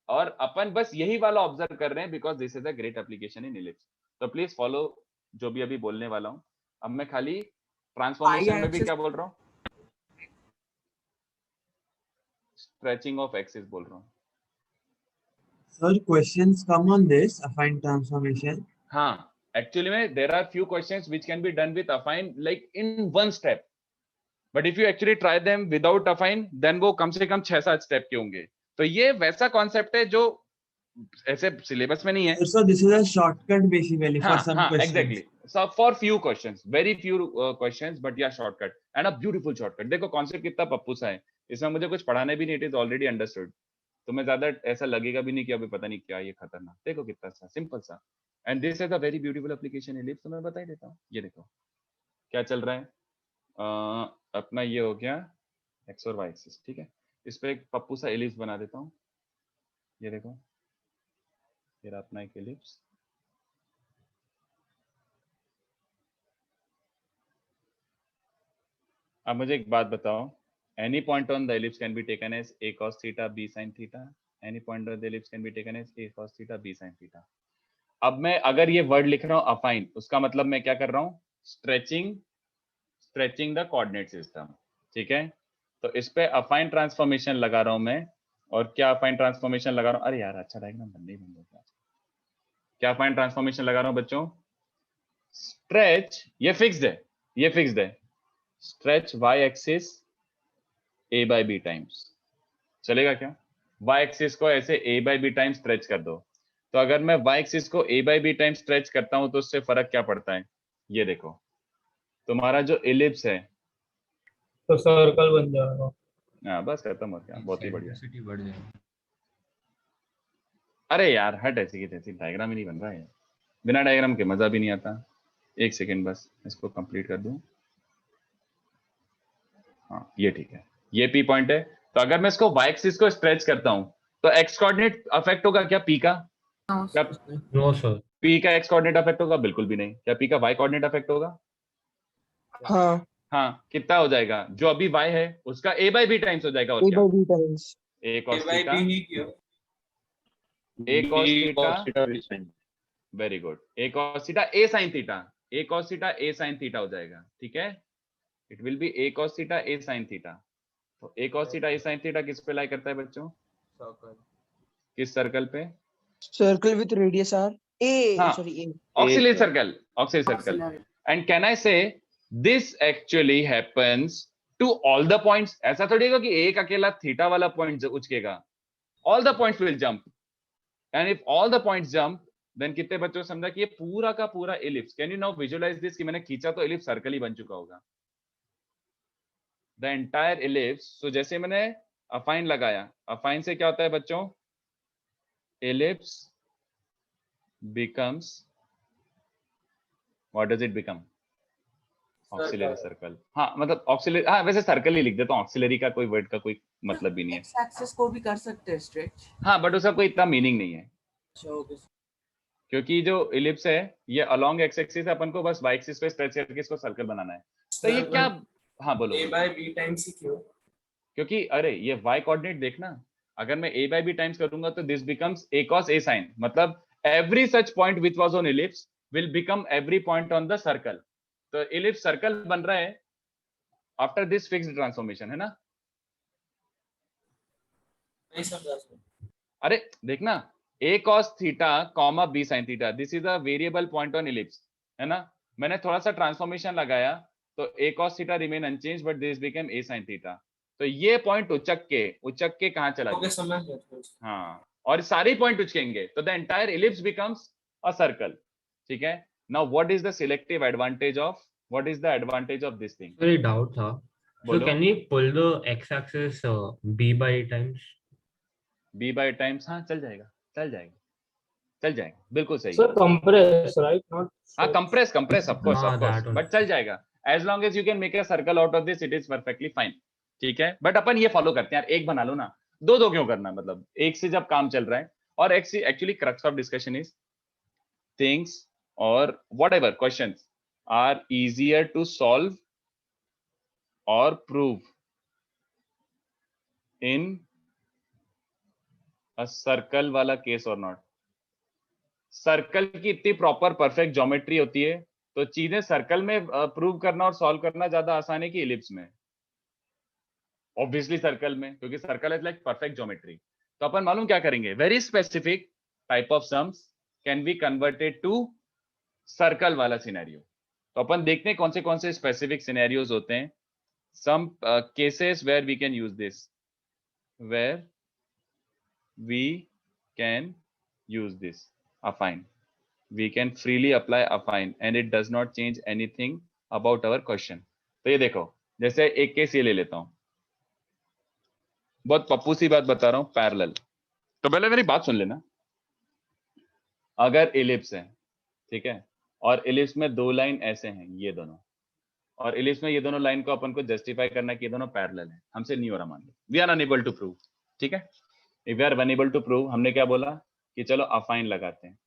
और अपन बस यही वाला ऑब्जर्व कर रहे हैं because this is a great application in ellipse. तो प्लीज फॉलो जो भी अभी बोलने वाला हूँ। अब मैं खाली ट्रांसफॉर्मेशन में भी क्या बोल रहा हूँ? स्ट्रेचिंग ऑफ एक्सिस बोल रहा हूँ। Sir questions come on this affine transformation. हाँ, एक्चुअली में there are few questions which can be done with affine like in one step, but if you actually try them without affine then वो कम से कम 6-7 step के होंगे। तो ये वैसा कॉन्सेप्ट है जो ऐसे सिलेबस में नहीं है। Sir this is a shortcut basically for हाँ सम हाँ questions. Exactly, so for few questions, very few questions, but yeah shortcut and a beautiful shortcut। देखो कॉन्सेप्ट कितना पप्पू सा है, इसमें मुझे कुछ पढ़ाने भी नहीं, इट इज ऑलरेडी अंडरस्टूड। तो मैं ज्यादा ऐसा लगेगा भी नहीं कि अभी पता नहीं क्या ये खतरनाक। देखो कितना सा सिंपल सा, and this is a very beautiful application ellipse. तो मैं बता ही देता हूँ, ये देखो क्या चल रहा है। अपना ये हो गया एक्स और वाई एक्सिस। ठीक है, इस पे एक पप्पू सा इलिप्स बना देता हूँ। ये देखो, फिर अपना एक इलिप्स, अब मुझे एक बात बताओ, any point on the ellipse can be taken as a cos theta b sin theta, any point on the ellipse can be taken as a cos theta b sin theta। अब मैं अगर ये word लिख रहा हूँ अफाइन, उसका मतलब मैं क्या कर रहा हूँ? Stretching the coordinate system. ठीक है, तो इस पे अफाइन ट्रांसफॉर्मेशन लगा रहा हूँ मैं, और क्या अफाइन ट्रांसफॉर्मेशन लगा रहा हूँ? अरे यार अच्छा डायग्राम बनने ही बंद हो गया। क्या अफाइन ट्रांसफॉर्मेशन लगा रहा हूँ बच्चों? स्ट्रेच, ये फिक्स्ड है, stretch y axis a by b times. चलेगा क्या? y एक्सिस को ऐसे a by b time stretch कर दो, तो अगर मैं y एक्सिस को a by b time stretch करता हूं तो उससे फर्क क्या पड़ता है? ये देखो, तुम्हारा जो एलिप्स है, तो सर्कल बन जाएगा। हाँ बस खत्म हो गया, बहुत ही बढ़िया। Centricity बढ़ जाएगी। अरे यार हट, ऐसी की तैसी डायग्राम ही नहीं बन रहा है, बिना डायग्राम के मजा भी नहीं आता। एक सेकेंड बस इसको कंप्लीट कर दूं। हाँ ये ठीक है, ये पी पॉइंट है। तो अगर मैं इसको y एक्सिस को स्ट्रेच करता हूं तो x कोऑर्डिनेट अफेक्ट होगा क्या p का? क्या नो सर। p का x कोऑर्डिनेट अफेक्ट होगा? बिल्कुल भी नहीं। क्या p का y कोऑर्डिनेट अफेक्ट होगा? हाँ, हाँ, कितना हो जाएगा? जो अभी y है उसका a by b टाइम्स हो जाएगा, और a क्या? by b times. a cos A by theta, B ही क्यों? a cos B theta, cos theta B sin। Very good, a cos theta a sin theta, a cos theta a sin theta हो जाएगा, ठीक है? It will be a cos theta a sin theta. तो a cos theta a sin theta किस पे लाई करता है बच्चों? सर्कल। किस सर्कल पे? Circle with radius r. A. हाँ, Sorry, A. auxiliary circle, auxiliary circle. Auxiliary. And can I say this actually happens to all the points? ऐसा थोड़ी होगा कि एक अकेला थीटा वाला point उचकेगा। All the points will jump, and if all the points jump, then कितने बच्चों को समझा कि ये पूरा का पूरा ellipse? Can you now visualize this कि मैंने खींचा तो ellipse सर्कल ही बन चुका होगा। The entire ellipse, so जैसे मैंने अफाइन लगाया, अफाइन से क्या होता है बच्चों? Ellipse becomes, what does it become? Auxiliary circle. हाँ मतलब ऑक्सिलरी, हाँ वैसे सर्कल ही लिख देता हूँ, ऑक्सिलरी का कोई वर्ड का कोई मतलब भी नहीं है। एक्स एक्सिस को भी कर सकते हैं स्ट्रेच। हाँ बट उसका कोई इतना मीनिंग नहीं है, क्योंकि जो इलिप्स है ये अलोंग एक्स एक्सिस है, अपन को बस वाई एक्सिस पे स्ट्रेच करके इसको सर्कल बनाना है। तो ये क्या, हाँ बोलो। A by B times ही क्यों? क्योंकि अरे ये वाई कोऑर्डिनेट देखना, अगर मैं a by b टाइम्स करूंगा तो this becomes a cos a sin, मतलब every such point which was on ellipse will become every point on the circle. तो इलिप्स सर्कल बन रहा है आफ्टर दिस फिक्स्ड ट्रांसफॉर्मेशन, है ना? नहीं समझा सर। अरे देखना, a cos theta comma b sin theta, this is a variable point on ellipse, है ना? मैंने थोड़ा सा ट्रांसफॉर्मेशन लगाया तो a cos theta remain unchange but this become a sin theta. तो ये पॉइंट उचक के कहां चला ओके गया? समझ गया। हाँ, और सारे पॉइंट उचकेंगे तो the entire ellipse becomes a circle, ठीक है? Now what is the selective advantage of, what is the advantage of this thing? Very doubt था। So बोलो। can we pull the x-axis b by times? b by times, हाँ चल जाएगा, चल जाएगा, चल जाएगा, बिल्कुल सही। Sir, compress, right? Not. हाँ कंप्रेस ऑफ कोर्स हाँ, that one. बट चल जाएगा, as long as you can make a circle out of this it is perfectly fine, ठीक है? बट अपन ये फॉलो करते हैं यार, एक बना लो ना, दो क्यों करना? मतलब एक से जब काम चल रहा है, और actually crux of discussion is things और whatever questions are easier to solve और प्रूव इन अ सर्कल वाला केस और नॉट। सर्कल की इतनी प्रॉपर परफेक्ट ज्योमेट्री होती है तो चीजें सर्कल में प्रूव करना और सॉल्व करना ज्यादा आसान है कि इलिप्स में, ऑब्वियसली सर्कल में, क्योंकि circle is like perfect geometry. तो अपन मालूम क्या करेंगे, very specific type of sums can be converted to circle वाला सिनेरियो। तो अपन देखते हैं कौन से स्पेसिफिक सिनेरियोज होते हैं, some cases where we can use this, where we can use this affine, we can freely apply affine and it does not change anything about our question। तो ये देखो, जैसे एक केस ये ले लेता हूं, बहुत पप्पू सी बात बता रहा हूं, पैरेलल। तो पहले मेरी बात सुन लेना, अगर इलिप्स है, ठीक है, और इलिप्स में दो लाइन ऐसे हैं ये दोनों, और इलिप्स में ये दोनों लाइन को अपन को जस्टिफाई करना कि ये दोनों पैरेलल है, हमसे नहीं हो रहा, मान लो we are unable to prove, ठीक है? If we are unable to prove, हमने क्या बोला कि चलो अफाइन लगाते हैं,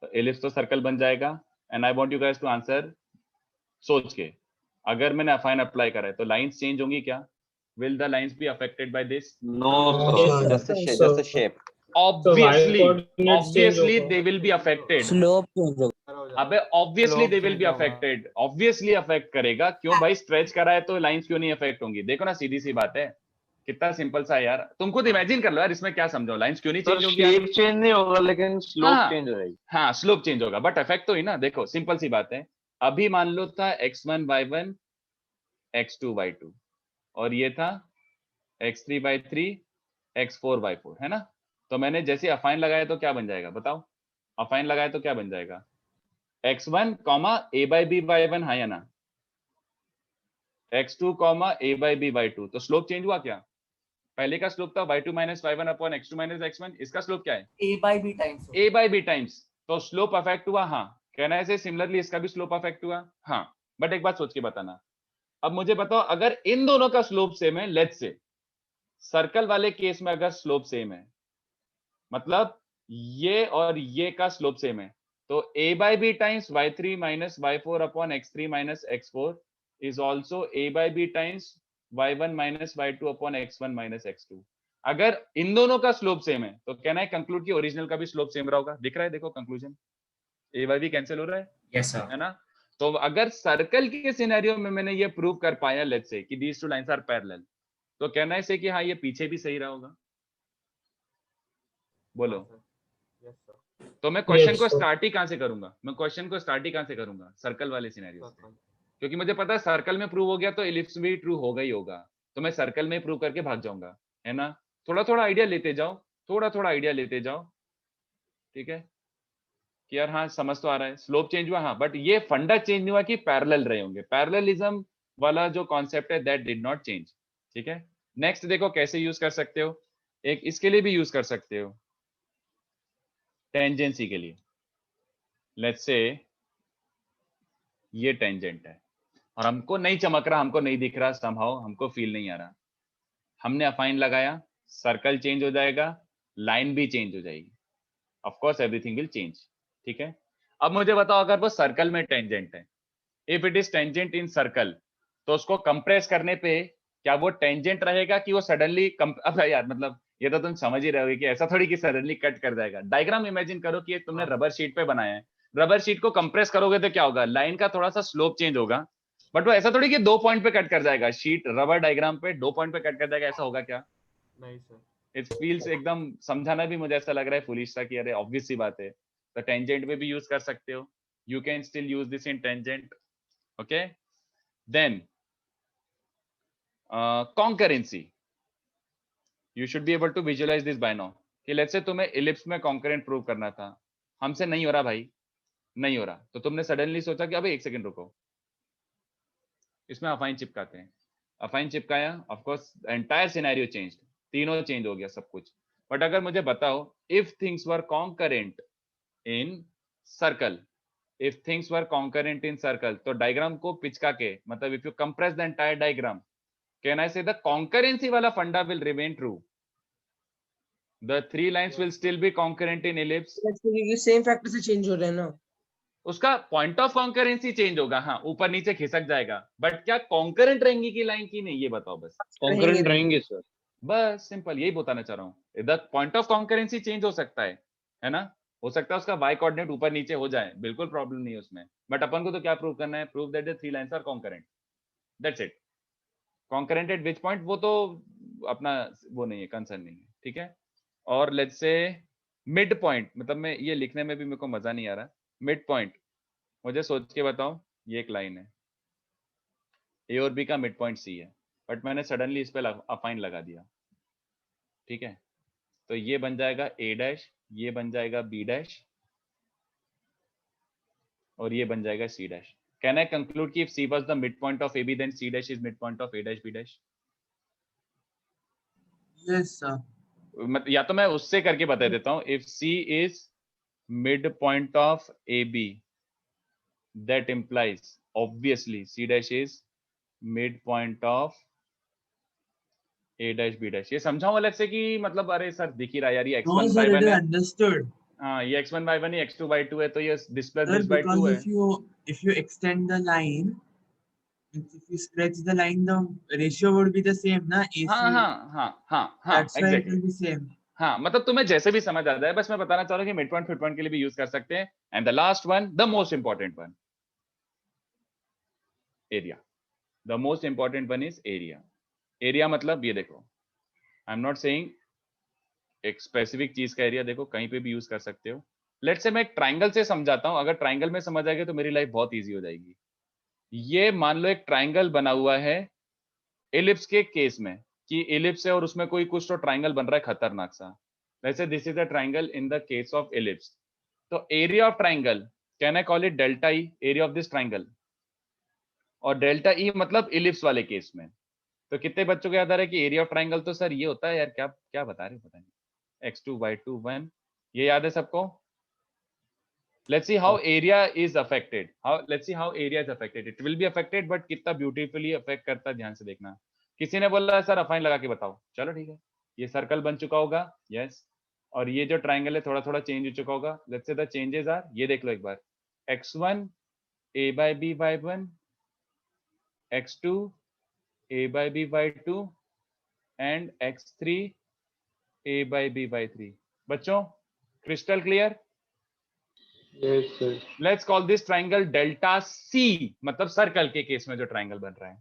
तो इलिप्स तो सर्कल बन जाएगा। And I want you guys to answer सोच के, अगर मैंने अफाइन अप्लाई करा है तो लाइंस चेंज होंगी क्या? Will the lines be affected by this? No, sir. Just the shape. Obviously they will be affected। Slope. अबे obviously they will be affected, obviously affect करेगा, क्यों भाई? स्ट्रेच करा है तो लाइंस क्यों नहीं अफेक्ट होंगी? देखो ना, सीधी सी बात है, कितना सिंपल सा है यार, तुम खुद इमेजिन कर लो यार, इसमें क्या समझो, लाइंस क्यों नहीं चेंज होगी? शेप चेंज नहीं होगा लेकिन स्लोप चेंज हो जाएगी। हाँ स्लोप चेंज होगा बट इफेक्ट तो ही ना। देखो सिंपल सी बात है, अभी मान लो था x1 y1 x2 y2 और ये था x3 y3 x4 y4 है ना। तो मैंने जैसे अफाइन लगाया तो क्या बन जाएगा बताओ, अफाइन लगाया तो क्या बन जाएगा, x1 comma a by b y1, हाँ या ना, x2 comma a by b y2। तो स्लोप चेंज हुआ क्या, पहले का स्लोप था y2 minus y1 upon x2 minus x1, इसका स्लोप क्या है a by b times a by b times. तो स्लोप अफेक्ट हुआ, हाँ। कहना है सिमिलरली इसका भी स्लोप अफेक्ट हुआ, हाँ। बट एक बात सोच के बताना, अब मुझे बताओ अगर इन दोनों का स्लोप सेम है, लेट्स से सर्कल वाले केस में अगर स्लोप सेम है, मतलब ये और ये का स्लोप सेम है, तो a by b times y3 minus y4 upon x3 minus x4 is also a by b times y1 minus y2 upon x1 minus x2। अगर इन दोनों का स्लोप सेम है तो कहना है कंक्लूड की ओरिजिनल का भी स्लोप सेम रहा होगा। दिख रहा है देखो conclusion, a by b cancel हो रहा है, यस सर। है ना। तो अगर सर्कल के सिनेरियो में मैंने ये प्रूव कर पाया लेट्स से कि these two lines are parallel, तो कहना है कि हाँ ये पीछे भी सही रहा होगा। बोलो। Yes sir. तो मैं क्वेश्चन को Yes, sir. स्टार्ट ही कहां से करूंगा, मैं क्वेश्चन को स्टार्ट ही कहां से करूंगा, सर्कल वाले सिनेरियो से, क्योंकि मुझे पता है सर्कल में प्रूव हो गया तो इलिप्स भी ट्रू होगा ही होगा, तो मैं सर्कल में प्रूव करके भाग जाऊंगा, है ना। थोड़ा थोड़ा आइडिया लेते जाओ, थोड़ा थोड़ा आइडिया लेते जाओ, ठीक है कि यार हाँ समझ तो आ रहा है, स्लोप चेंज हुआ हाँ, बट ये फंडा चेंज नहीं हुआ कि पैरेलल रहे होंगे, पैरेललिज्म वाला जो कॉन्सेप्ट है दैट डिड नॉट चेंज, ठीक है। नेक्स्ट देखो कैसे यूज कर सकते हो, एक इसके लिए भी यूज कर सकते हो, टेंजेंसी के लिए। लेट्स से ये टेंजेंट है और हमको नहीं चमक रहा, हमको नहीं दिख रहा, समहाउ हमको फील नहीं आ रहा, हमने अफाइन लगाया, सर्कल चेंज हो जाएगा, लाइन भी चेंज हो जाएगी, of course everything will change, ठीक है। अब मुझे बताओ अगर वो सर्कल में टेंजेंट है, if it is tangent in circle, तो उसको कंप्रेस करने पे क्या वो टेंजेंट रहेगा कि वो सडनली अब यार मतलब ये तो तुम समझ ही रहे होगे कि ऐसा थोड़ी कि सडनली कट कर जाएगा। डायग्राम इमेजिन करो कि तुमने रबर शीट पे बनाया है, रबर शीट को कंप्रेस करोगे तो क्या होगा, लाइन का थोड़ा सा स्लोप चेंज होगा, बट वो ऐसा थोड़ी कि 2 पॉइंट पे कट कर जाएगा, शीट रबर डायग्राम पे 2 पॉइंट पे कट कर जाएगा, ऐसा होगा क्या, नहीं सर। इट फील्स एकदम, समझाना भी मुझे ऐसा लग रहा है फुलिश सा कि अरे ऑब्वियस सी बात है। तो टेंजेंट में भी यूज कर सकते हो, you can still use this in tangent, okay. Then concurrency, you should be able to visualize this by now कि लेट्स से तुम्हें इलिप्स में कॉन्करेंट प्रूव करना था, हमसे नहीं हो रहा भाई, नहीं हो रहा, तो तुमने सडनली सोचा कि अबे एक सेकंड रुको, इसमें अफाइन चिपकाते हैं, अफाइन चिपकाया, of course entire scenario changed, तीनों चेंज हो गया सब कुछ। बट अगर मुझे बताओ if things were concurrent in circle, if things were concurrent in circle, तो डायग्राम को पिचका के, मतलब if you compress the entire diagram, can I say the concurrency वाला फंडा will remain true, the three lines will still be concurrent in ellipse, ये same factor से change हो रहे हैं ना, उसका पॉइंट ऑफ कॉन्करेंसी चेंज होगा, हाँ ऊपर नीचे खिसक जाएगा, बट क्या कॉन्करेंट रहेंगी की लाइन की नहीं, ये बताओ बस। कॉन्करेंट रहेंगे सर, बस सिंपल यही बताना चाह रहा हूँ, the point of concurrency change हो सकता है ना, हो सकता है उसका वाई कोऑर्डिनेट ऊपर नीचे हो जाए, बिल्कुल प्रॉब्लम नहीं है उसमें, बट अपन को तो क्या प्रूव करना है, prove that the three lines are concurrent, that's it. Concurrent at which point वो तो अपना वो नहीं है, कंसर्न नहीं है, ठीक है। और लेट्स से मिड पॉइंट, मतलब मैं ये लिखने में भी मेरे को मजा नहीं आ रहा, मिड पॉइंट मुझे सोच के बताओ, ये एक लाइन है, ए और बी का मिड पॉइंट सी है, बट मैंने सडनली इस पे अफाइन लगा दिया, ठीक है, तो ये बन जाएगा ए डैश, ये बन जाएगा बी डैश, और ये बन जाएगा C dash. Can I conclude कि if C was the midpoint of AB, then C dash is midpoint of A dash B dash? Yes, sir. या तो मैं उससे करके बता देता हूँ, if C is midpoint of AB, that implies obviously C dash is midpoint of A dash B dash। ये समझाऊं अलग से कि मतलब अरे सर दिख ही रहा यार, ये No, x1 sir, by it 1 is है, understood. हाँ ये x1 by 1 है, x2 by 2 है, तो ये this plus Sir, this by 2 because है। if you extend the line, if you stretch the line, the ratio would be the same, na? AC. हाँ That's why it exactly, will be same. हाँ मतलब तुम्हें जैसे भी समझ आता है, बस मैं बताना चाह रहा हूँ कि मिड पॉइंट फिट पॉइंट के लिए भी यूज कर सकते हैं। And the last one, the most important one, area. The most important one is area. Area मतलब ये देखो, आई एम नॉट सेइंग एक स्पेसिफिक चीज का एरिया, देखो कहीं पे भी यूज कर सकते हो। लेट्स से मैं एक ट्राइंगल से समझाता हूं, अगर ट्राइंगल में समझ आएगा तो मेरी लाइफ बहुत इजी हो जाएगी। ये मान लो एक ट्राइंगल बना हुआ है एलिप्स के केस में, कि इलिप्स है और उसमें कोई कुछ तो ट्राइंगल बन रहा है खतरनाक सा, वैसे this is the triangle in the case of ellipse. तो area of triangle can I call it delta E, area of this triangle, और डेल्टा ई मतलब इलिप्स वाले केस में। तो कितने बच्चों को याद आ रहा है कि एरिया ऑफ ट्राइंगल तो सर ये होता है यार, क्या क्या बता रहे हो पता नहीं, x2 y2 1, ये याद है सबको? Let's see how area is affected. Let's see how area is affected. It will be affected, but कितना beautifully affect करता है ध्यान से देखना। किसी ने बोला सर अफाइन लगा के बताओ, चलो ठीक है, ये सर्कल बन चुका होगा, यस, और ये जो ट्राइंगल है थोड़ा थोड़ा चेंज हो चुका होगा। Let's say the changes are, ये देख लो एक बार, x1 a by b y1, x2 a by b y2 and x3 a by b y3। बच्चों crystal clear? Yes, sir. Let's call this triangle delta C, मतलब circle के case में जो triangle बन रहा है।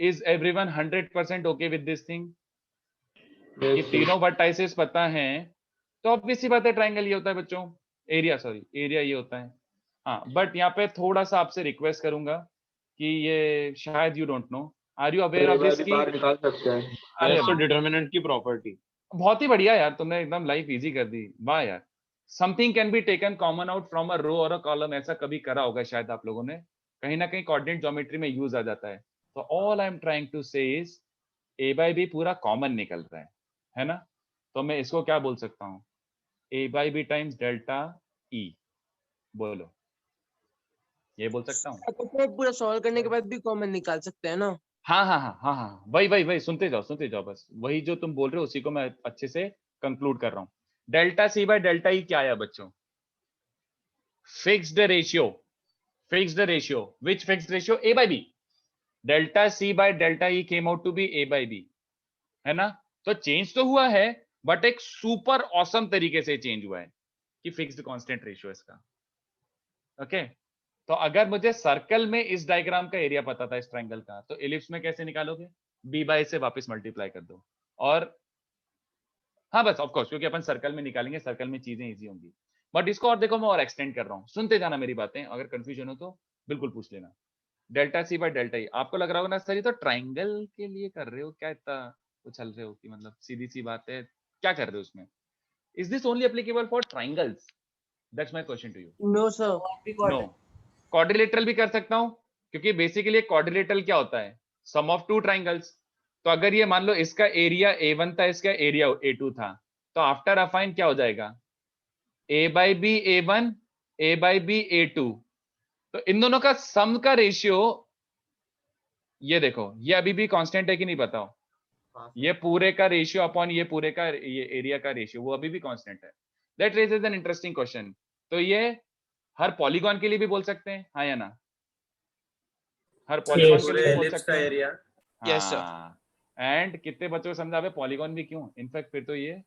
Is everyone 100% okay with this thing? ये तीनों वर्टाइसेस पता हैं, तो ऑब्वियस सी बात है ट्राइंगल ये होता है बच्चों, एरिया ये होता है। हाँ, बट यहाँ पे थोड़ा सा आपसे रिक्वेस्ट करूंगा कि ये शायद you don't know, are you aware of this की निकाल सकते हैं। अरे तो डिटरमिनेंट की प्रॉपर्टी बहुत ही बढ़िया यार, तुमने एकदम लाइफ इजी कर दी, वाह यार। Something can be taken common out from a row और अ कॉलम, ऐसा कभी करा होगा शायद आप लोगों ने, कहीं ना कहीं कोऑर्डिनेट ज्योमेट्री में यूज आ जाता है। तो all I am trying to say is a by b पूरा कॉमन निकल रहा है ना? तो मैं इसको क्या बोल सकता हूँ, a by b times delta e, बोलो, ये बोल सकता हूँ? तो पूरा सॉल्व करने के बाद भी कॉमन निकाल सकते हैं ना? हाँ, वही सुनते जाओ, बस वही जो तुम बोल रहे हो उसी को मैं अच्छे से कंक्लूड कर रहा हूँ। Delta C by delta E क्या आया बच्चों? Fixed ratio, which fixed ratio? a by b। Delta C by delta E came out to be a by b, है ना? तो चेंज तो हुआ है, बट एक सुपर ऑसम तरीके से चेंज हुआ है कि फिक्स्ड कांस्टेंट रेशियो इसका। ओके, तो अगर मुझे सर्कल में इस डायग्राम का एरिया पता था इस ट्राइंगल का, तो एलिप्स में कैसे निकालोगे? b बाय से वापस मल्टीप्लाई कर दो, और हाँ बस ऑफ कोर्स, क्योंकि अपन सर्कल में निकालेंगे, सर्कल में चीजें इजी होंगी। बट इसको और देखो, मैं और एक्सटेंड कर रहा हूँ, सुनते जाना मेरी बातें, अगर कंफ्यूजन हो तो बिल्कुल पूछ लेना। Delta C by delta E, आपको लग रहा होगा ना सर ये तो ट्राइंगल के लिए कर रहे हो, क्या इतना उछल रहे हो कि मतलब सीधी सी बात है, क्या कर रहे हो उसमें? Is this only applicable for triangles? That's my question to you. No sir. No, quadrilateral भी कर सकता हूँ, क्योंकि बेसिकली क्वाड्रिलेटरल क्या होता है? Sum of two triangles. तो अगर ये मान लो इसका एरिया a1 था, इसका एरिया a2 था, तो आफ्टर अफाइन क्या हो जाएगा? a by b a1, a by b a2। तो इन दोनों का सम का रेशियो, ये देखो, ये अभी भी कांस्टेंट है कि नहीं बताओ? ये पूरे का रेशियो अपॉन ये पूरे का ये एरिया का रेशियो, वो अभी भी कांस्टेंट है। That raises an interesting question. तो ये हर पॉलीगॉन के लिए भी बोल सकते हैं, हाँ या ना? हर पॉलीगॉन के लिए भी बोल सकते हैं एरिया। Yes sir. एंड कितने बच्चों को समझा भाई पॉलीगॉन भी क्यों? इनफैक्ट फिर तो ये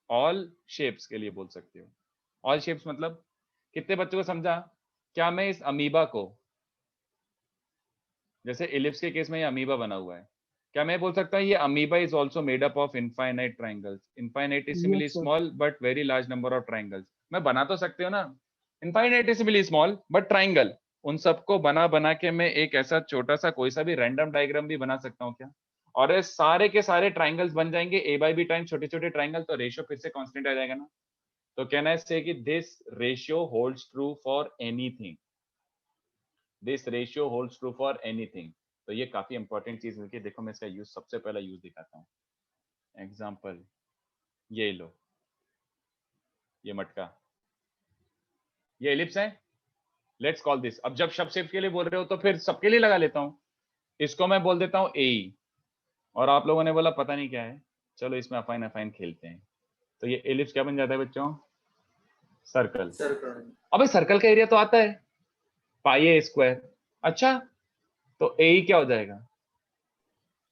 ऑल शेप्स के लिए बोल सकते हो। ऑल शेप्स मतलब कितने बच्चों को समझा? क्या मैं इस अमीबा को, जैसे इलिप्स के केस में ये अमीबा बना हुआ है, क्या मैं बोल सकता हूँ ये amoeba is also made up of infinite triangles? Infinitesimally small but very large number of triangles. मैं बना तो सकते हो ना इनफाइनाइटेसिमली स्मॉल बट ट्रायंगल, उन सबको बना के मैं एक ऐसा छोटा सा कोई सा भी रैंडम डायग्राम भी बना सकता हूँ क्या? और ये सारे के सारे ट्रायंगल्स बन जाएंगे a by b टाइम छोटे छोटे ट्रायंगल, तो रेशियो फिर से कांस्टेंट आ जाएगा ना? तो कैन आई से कि this ratio holds true for anything, this ratio holds true for anything. तो ये काफी इंपॉर्टेंट चीज है। देखो मैं इसका यूज सबसे पहला यूज दिखाता हूँ। एग्जाम्पल ये लो, ये मटका, ये एलिप्स है, लेट्स कॉल दिस। अब जब सब शेप के लिए बोल रहे हो तो फिर सबके लिए लगा लेता हूँ, इसको मैं बोल देता हूँ ए, और आप लोगों ने बोला पता नहीं क्या है, चलो इसमें अफाइन अफाइन खेलते हैं। तो ये एलिप्स क्या बन जाता है बच्चों? सर्कल। अबे सर्कल का एरिया तो आता है पाई ए स्क्वायर। अच्छा, तो ए क्या हो जाएगा?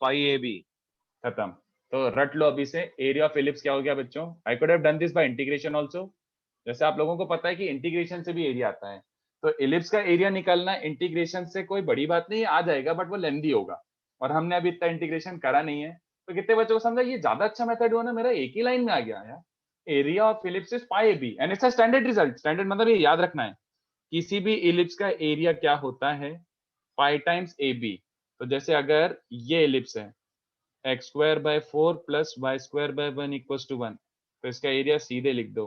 पाई ए बी। खत्म। तो रट लो अभी से, एरिया ऑफ एलिप्स क्या हो गया बच्चों? I could have done this by integration also. जैसे आप लोगों को पता है कि इंटीग्रेशन से भी एरिया आता है, तो एलिप्स का एरिया निकालना इंटीग्रेशन से कोई बड़ी बात नहीं, आ जाएगा, बट वो लेंदी होगा, और हमने अभी इतना इंटीग्रेशन करा नहीं है। तो कितने बच्चों को समझा? ये ज्यादा अच्छा मेथड हुआ ना, मेरा एक ही लाइन में आ गया यार। Area of ellipse is pi A B and it's a standard result. Standard मतलब ये याद रखना है, किसी भी एलिप्स का एरिया क्या होता है? Pi times A B. तो तो जैसे अगर ये एलिप्स है x square by 4 plus y square by 1 equals to 1, तो इसका एरिया सीधे लिख दो,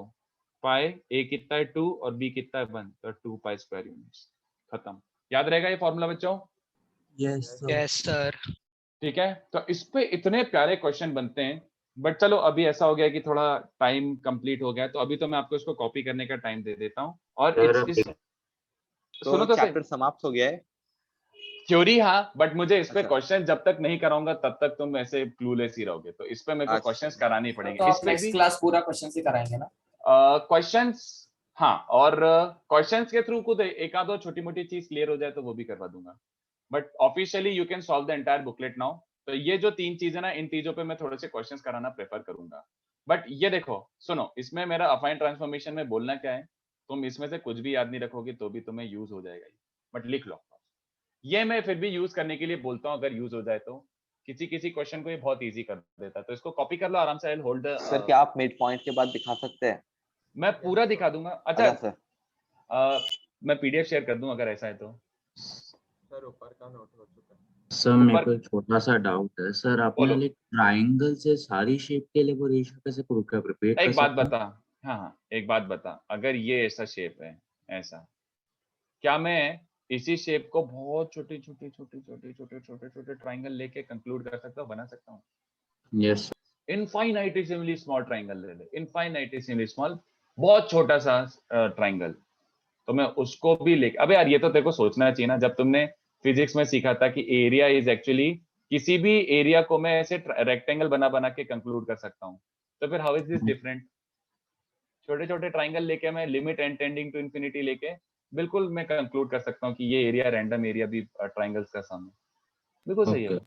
पाई a कितना है 2 और b कितना है 1, तो 2 पाई स्क्वायर यूनिट्स, खत्म। याद रहेगा ये फॉर्मूला बच्चों? Yes sir. ठीक है, तो इस पे इतने प्यारे क्वेश्चन बनते हैं, बट चलो अभी ऐसा हो गया कि थोड़ा टाइम कंप्लीट हो गया, तो अभी तो मैं आपको इसको कॉपी करने का टाइम दे देता हूँ। और सर, इस सुनो तो चैप्टर समाप्त हो गया है। थ्योरी हाँ, बट मुझे इस पे अच्छा। क्वेश्चन जब तक नहीं कराऊंगा तब तक तुम ऐसे क्लूलेस ही रहोगे, तो इस पे मेरे को अच्छा। क्वेश्चंस कराने ही पड़ेंगे। तो आप इसमें नेक्स्ट भी क्लास पूरा क्वेश्चन से कराएंगे ना? क्वेश्चंस, हाँ, और क्वेश्चंस के थ्रू खुद एक आध और छोटी मोटी चीज क्लियर हो जाए तो वो भी करवा दूंगा, but officially you can solve the entire booklet now. तो ये जो 3 चीजें ना, इन चीजों पे मैं थोड़े से क्वेश्चंस कराना प्रेफर करूंगा। बट ये देखो सुनो, इसमें मेरा अफाइन ट्रांसफॉर्मेशन में बोलना क्या है, तुम इसमें से कुछ भी याद नहीं रखोगे तो भी तुम्हें यूज हो जाएगा, बट लिख लो। ये मैं फिर भी यूज करने के लिए बोलता हूँ, अगर यूज हो जाए तो किसी किसी क्वेश्चन को ये बहुत इजी कर देता है, तो इसको कॉपी कर लो आराम से। I will hold the sir क्या आप मिड पॉइंट के बाद दिखा सकते हैं? मैं पूरा दिखा दूंगा। अच्छा सर मैं पीडीएफ शेयर कर दूं अगर ऐसा है तो। सर ऊपर का नोट हो चुका है। सर मेरे को एक छोटा सा डाउट है सर, आपने बोलो। लाइक ट्राइंगल से सारी शेप के लिए वो रेशियो कैसे प्रूव कर रिपीट कर एक बात सकते हैं? बता, हाँ एक बात बता, अगर ये ऐसा शेप है ऐसा, क्या मैं इसी शेप को बहुत छोटे छोटे छोटे छोटे छोटे छोटे छोटे ट्राइंगल लेके कंक्लूड कर सकता हूँ, बना सकता हूँ? यस इनफाइनाइटेसिमली स्मॉल ट्राइंगल ले ले, इनफाइनाइटेसिमली स्मॉल, बहुत छोटा सा ट्राइंगल, तो मैं उसको भी ले, अबे यार ये तो तेरे को सोचना चाहिए ना, जब तुमने फिजिक्स में सीखा था कि एरिया इज एक्चुअली, किसी भी एरिया को मैं ऐसे रेक्टेंगल बना बना के कंक्लूड कर सकता हूँ, तो फिर हाउ इज दिस डिफरेंट? छोटे छोटे ट्राइंगल लेके मैं limit and tending to infinity लेके बिल्कुल मैं कंक्लूड कर सकता हूँ कि ये एरिया रैंडम एरिया भी ट्राइंगल्स का सम है, बिल्कुल सही है।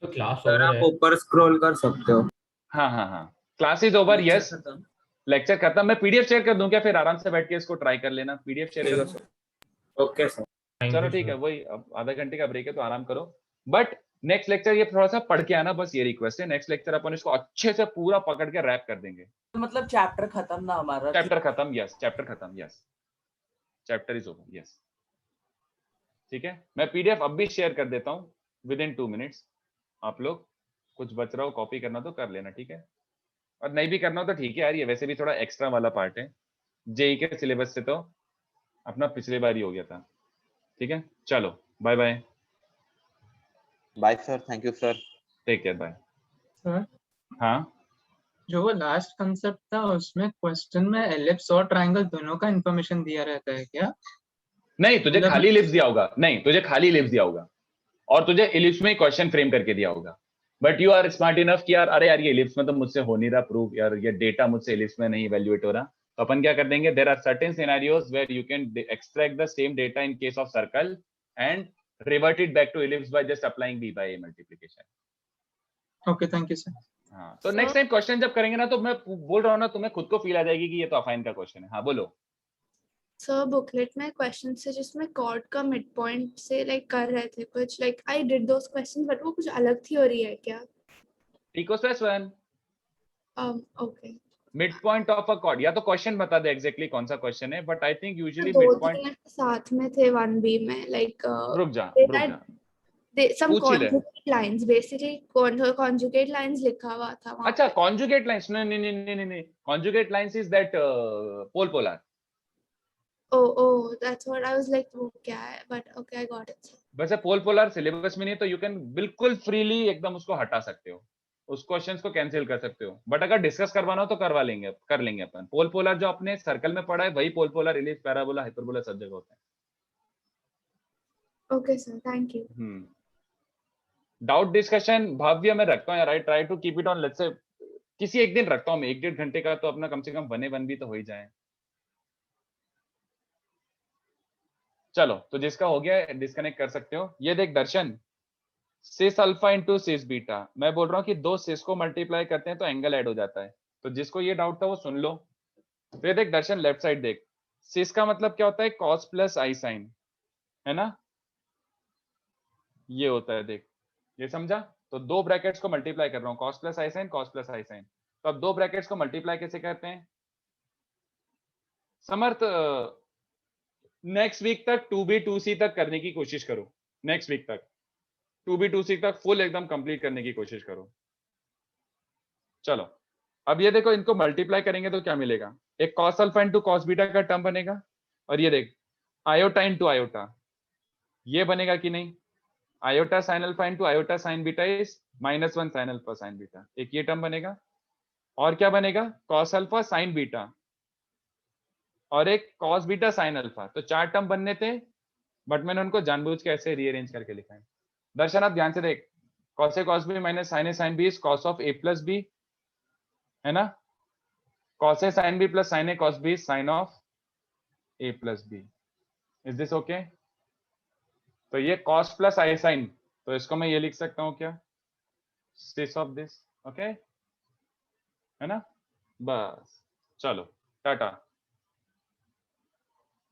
तो क्लास सर ओवर आप है। ऊपर स्क्रॉल कर सकते हो। हाँ हाँ हाँ, class is over, yes, lecture खत्म। मैं पीडीएफ शेयर कर दूं क्या, फिर आराम से बैठ के इसको ट्राई कर लेना, पीडीएफ शेयर कर दूं? Okay sir. चलो ठीक है, वही अब आधा घंटे का ब्रेक है तो आराम करो, बट नेक्स्ट लेक्चर ये थोड़ा सा पढ़ के आना, बस ये रिक्वेस्ट है। नेक्स्ट लेक्चर अपन इसको अच्छे से पूरा पकड़ के रैप कर देंगे। मतलब चैप्टर खत्म ना हमारा? चैप्टर खत्म, यस, चैप्टर खत्म, yes, chapter is over, yes. ठीक है, मैं पीडीएफ अब भी शेयर कर देता हूँ विद इन 2 मिनट्स। आप लोग कुछ बच रहा हो कॉपी करना तो कर लेना, ठीक है, और नहीं भी करना हो तो ठीक है यार, ये वैसे भी थोड़ा एक्स्ट्रा वाला पार्ट है, जेई के सिलेबस से तो अपना पिछले बार ही हो गया था। ठीक है, चलो bye bye. Bye sir, thank you sir, take care, bye. Sir हाँ जो वो लास्ट कंसेप्ट था उसमें क्वेश्चन में एलिप्स और ट्रायंगल दोनों का इंफॉर्मेशन दिया रहता है क्या? नहीं, तुझे मतलब- खाली इलिप्स दिया होगा, नहीं तुझे खाली इलिप्स दिया होगा और तुझे इलिप्स में क्वेश्चन फ्रेम करके दिया होगा, but you are smart enough कि यार अरे यार ये इलिप्स में तो मुझसे हो नहीं रहा प्रूफ, यार ये डेटा मुझसे इलिप्स में नहीं इवैल्यूएट हो रहा, तो अपन क्या कर देंगे, there are certain scenarios where you can extract the same data in case of circle and revert it back to ellipse by just applying b by a multiplication. Okay thank you sir. हाँ, तो next time question जब करेंगे ना, तो मैं बोल रहा हूँ ना, तुम्हें खुद को फील आ जाएगी कि ये तो अफाइन का क्वेश्चन है। हाँ बोलो। सर बुकलेट में क्वेश्चन से जिसमें कॉर्ड का मिड पॉइंट से लाइक कर रहे थे कुछ, like I did those questions but वो कुछ अलग थ्योरी है क्या? Picos +1 okay, mid point of a cord, या तो क्वेश्चन बता दे एग्जैक्टली कौन सा क्वेश्चन है, बट आई थिंक यूजुअली दो मिड पॉइंट। तीन साथ में थे 1B में, लाइक रुक जा some पूछ ही ले। conjugate lines, basically conjugate lines लिखा हुआ था वहाँ अच्छा पे। conjugate lines, नहीं conjugate lines is that pole polar। Oh, that's what I was like, वो क्या है, but okay I got it। वैसे पोल पोलर सिलेबस में नहीं है, तो यू कैन बिल्कुल फ्रीली एकदम उसको हटा सकते हो, उस क्वेश्चंस को कैंसिल कर सकते हो, बट अगर डिस्कस करवाना हो तो करवा लेंगे, कर लेंगे अपन। पोल पोलर जो अपने सर्कल में पढ़ा है वही pole polar, ellipse, parabola, hyperbola सब जगह होता है। Okay sir, thank you। Doubt discussion भाव्य में रखता हूँ यार, I try to keep it on, let's say किसी एक दिन रखता हूँ मैं, 1-1.5 घंटे का, तो अपना कम से कम 1 भी तो हो ही जाए। चलो, तो जिसका हो गया डिस्कनेक्ट कर सकते हो। ये देख दर्शन, सिस अल्फा इंटू सिस बीटा, मैं बोल रहा हूँ कि 2 सिस को मल्टीप्लाई करते हैं तो एंगल ऐड हो जाता है, तो जिसको ये डाउट था वो सुन लो। फिर देख दर्शन, लेफ्ट साइड देख, सिस का मतलब क्या होता है, कॉस प्लस आई साइन, है ना, ये होता है, देख ये समझा। तो 2 ब्रैकेट्स को मल्टीप्लाई कर रहा हूँ, cos plus i sign, cos plus i sign. तो अब 2 ब्रैकेट्स को मल्टीप्लाई कैसे करते हैं समर्थ? नेक्स्ट वीक तक 2b 2c तक करने की कोशिश करो, नेक्स्ट वीक तक 2B2C तक फुल एकदम कंप्लीट करने की कोशिश करो। चलो अब ये देखो, इनको मल्टीप्लाई करेंगे तो क्या मिलेगा, एक cos alpha into cos beta का टर्म बनेगा, और ये देख आयोटा इंटू आयोटा, ये बनेगा कि नहीं, iota sine alpha into iota sine beta is -1 sine alpha sign beta, एक ये टर्म बनेगा, और क्या बनेगा cos अल्फा साइन बीटा, और एक cos बीटा साइन अल्फा। तो 4 टर्म बनने थे, बट मैंने उनको जानबूझ के ऐसे रीअरेंज करके लिखा है। दर्शन आप ध्यान से देख, cos A cos B minus sin A sin B is cos of A plus B, है ना, cos A sin B plus sin A cos B is sin of A plus B। Is this okay? तो ये cos plus I sin, तो इसको मैं ये लिख सकता हूँ क्या, sis of this, ओके है ना। बस चलो टाटा।